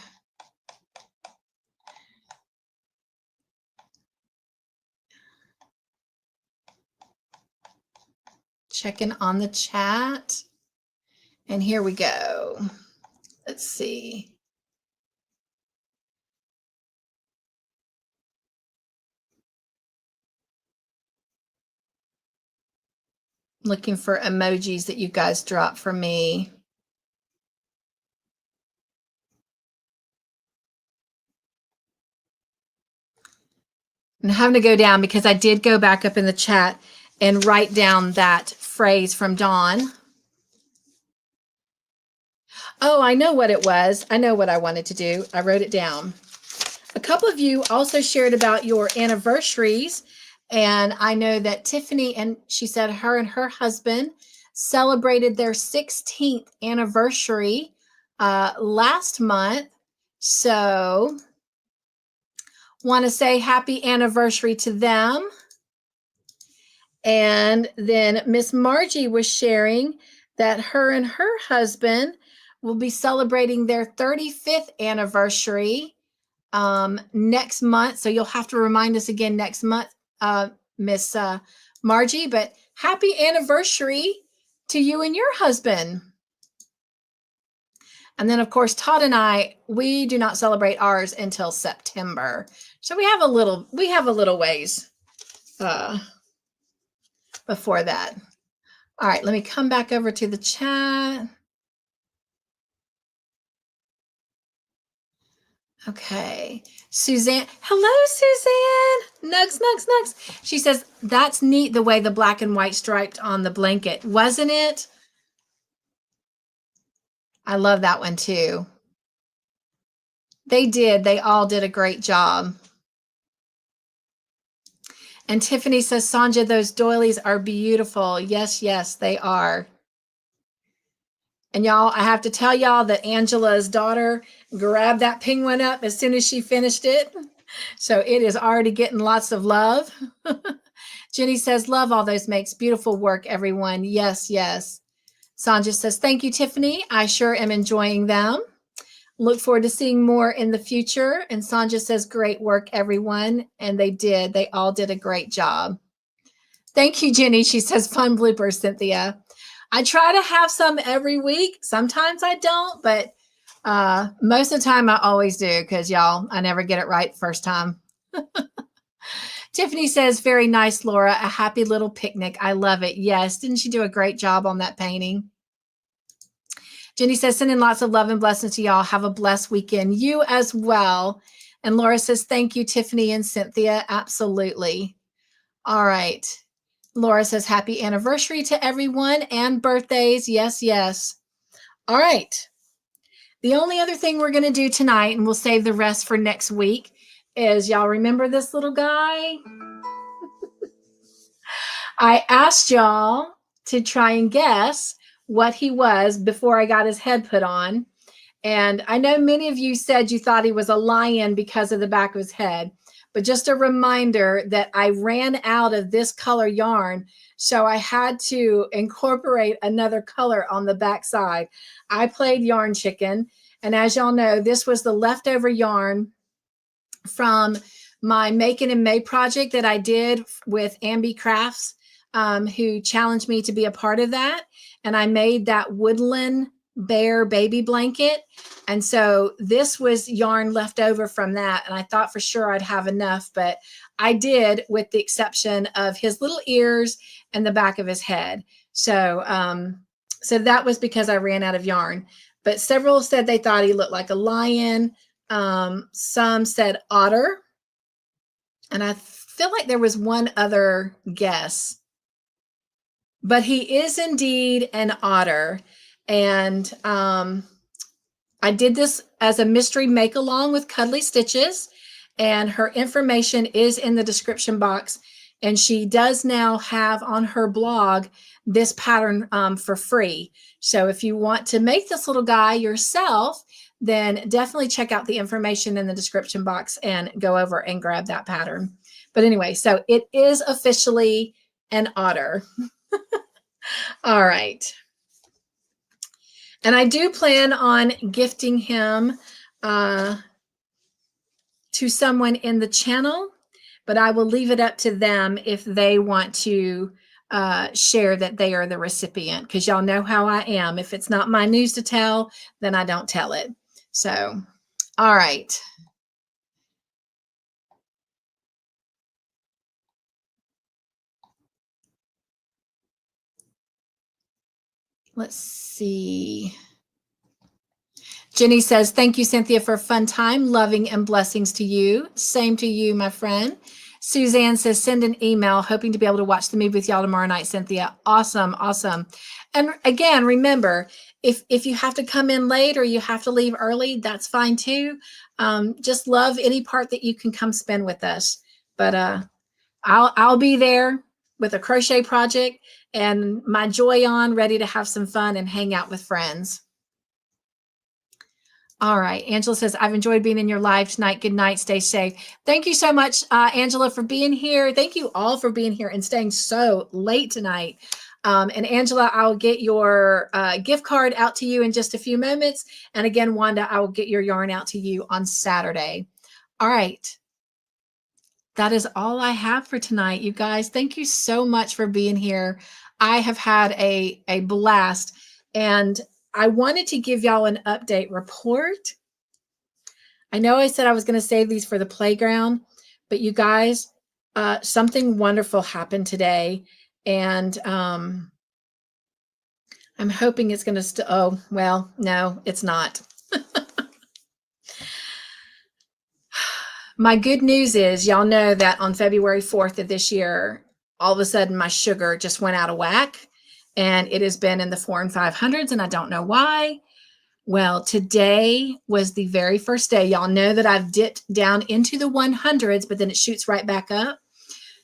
Checking on the chat. And here we go. Let's see. Looking for emojis that you guys drop for me. I'm having to go down because I did go back up in the chat and write down that phrase from Dawn. Oh, I know what it was. I know what I wanted to do. I wrote it down. A couple of you also shared about your anniversaries. And I know that Tiffany, and she said her and her husband celebrated their 16th anniversary last month. So want to say happy anniversary to them. And then Miss Margie was sharing that her and her husband will be celebrating their 35th anniversary next month. So you'll have to remind us again next month, Miss Margie, but happy anniversary to you and your husband. And then of course, Todd and I, we do not celebrate ours until September. So we have a little ways before that. All right, let me come back over to the chat. Okay, Suzanne. Hello, Suzanne. Nugs, nugs, nugs. She says, that's neat the way the black and white striped on the blanket, wasn't it? I love that one too. They did. They all did a great job. And Tiffany says, Sonja, those doilies are beautiful. Yes, yes, they are. And y'all, I have to tell y'all that Angela's daughter grabbed that penguin up as soon as she finished it. So it is already getting lots of love. Jenny says, love all those makes. Beautiful work, everyone. Yes, yes. Sonja says, thank you, Tiffany. I sure am enjoying them. Look forward to seeing more in the future. And Sonja says, great work, everyone. And they did. They all did a great job. Thank you, Jenny. She says, fun bloopers, Cynthia. I try to have some every week. Sometimes I don't, but most of the time I always do because, y'all, I never get it right first time. Tiffany says, very nice, Laura. A happy little picnic. I love it. Yes. Didn't she do a great job on that painting? Jenny says, sending lots of love and blessings to y'all. Have a blessed weekend. You as well. And Laura says, thank you, Tiffany and Cynthia. Absolutely. All right. Laura says, happy anniversary to everyone and birthdays. Yes, yes. All right. The only other thing we're going to do tonight, and we'll save the rest for next week, is y'all remember this little guy? I asked y'all to try and guess what he was before I got his head put on. And I know many of you said you thought he was a lion because of the back of his head. But just a reminder that I ran out of this color yarn, so I had to incorporate another color on the back side. I played Yarn Chicken, and as y'all know, this was the leftover yarn from my Making in May project that I did with Ambi Crafts, who challenged me to be a part of that. And I made that woodland bear baby blanket. And so this was yarn left over from that. And I thought for sure I'd have enough, but I did, with the exception of his little ears and the back of his head. So, so that was because I ran out of yarn. But several said they thought he looked like a lion. Some said otter. And I feel like there was one other guess. But he is indeed an otter. And I did this as a mystery make along with Cuddly Stitches, and her information is in the description box. And she does now have on her blog this pattern for free. So if you want to make this little guy yourself, then definitely check out the information in the description box and go over and grab that pattern. But anyway, so it is officially an otter. All right. And I do plan on gifting him to someone in the channel, but I will leave it up to them if they want to share that they are the recipient, because y'all know how I am. If it's not my news to tell, then I don't tell it. So, all right. Let's see. Jenny says, thank you, Cynthia, for a fun time. Loving and blessings to you. Same to you, my friend. Suzanne says, send an email. Hoping to be able to watch the movie with y'all tomorrow night, Cynthia. Awesome, awesome. And again, remember, if you have to come in late or you have to leave early, that's fine too. Just love any part that you can come spend with us. But I'll be there with a crochet project and my joy on, ready to have some fun and hang out with friends. All right. Angela says, I've enjoyed being in your live tonight. Good night. Stay safe. Thank you so much, Angela, for being here. Thank you all for being here and staying so late tonight. And Angela, I'll get your gift card out to you in just a few moments. And again, Wanda, I will get your yarn out to you on Saturday. All right. That is all I have for tonight, you guys. Thank you so much for being here. I have had a blast, and I wanted to give y'all an update report. I know I said I was going to save these for the playground, but you guys, something wonderful happened today, and I'm hoping it's going to oh, well, no, it's not. My good news is, y'all know that on February 4th of this year, all of a sudden my sugar just went out of whack, and it has been in the 400s and 500s, and I don't know why. Well, today was the very first day. Y'all know that I've dipped down into the 100s, but then it shoots right back up.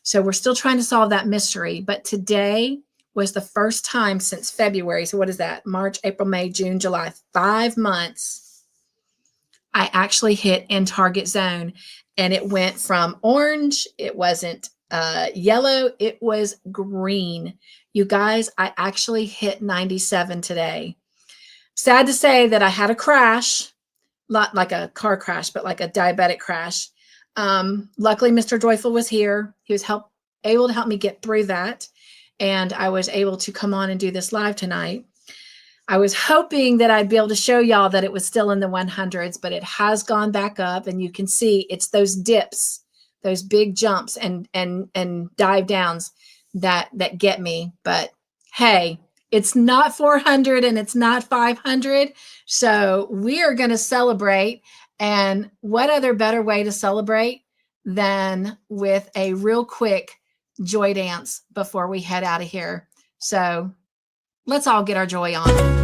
So we're still trying to solve that mystery. But today was the first time since February. So what is that? March, April, May, June, July, 5 months. I actually hit in target zone, and it went from orange. It wasn't yellow. It was green. You guys, I actually hit 97 today. Sad to say that I had a crash not like a car crash, but like a diabetic crash. Luckily, Mr. Joyful was here. He was able to help me get through that. And I was able to come on and do this live tonight. I was hoping that I'd be able to show y'all that it was still in the 100s, but it has gone back up, and you can see it's those dips, those big jumps and dive downs that get me. But hey, it's not 400 and it's not 500. So we are going to celebrate. And what other better way to celebrate than with a real quick joy dance before we head out of here. So let's all get our joy on.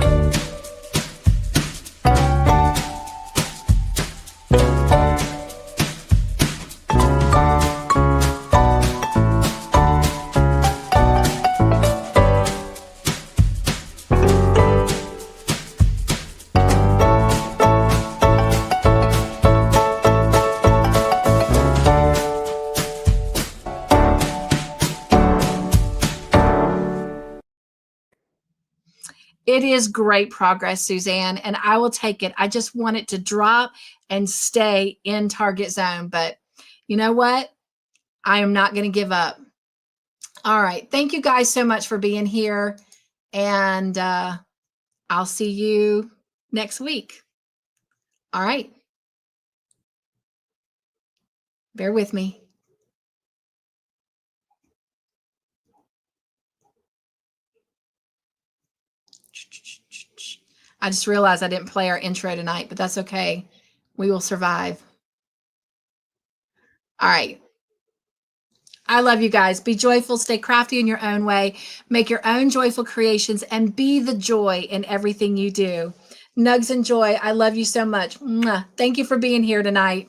It is great progress, Suzanne, and I will take it. I just want it to drop and stay in target zone. But you know what? I am not going to give up. All right. Thank you guys so much for being here. And I'll see you next week. All right. Bear with me. I just realized I didn't play our intro tonight, but that's okay. We will survive. All right. I love you guys. Be joyful, stay crafty in your own way, make your own joyful creations, and be the joy in everything you do. Nugs and joy, I love you so much. Mwah. Thank you for being here tonight.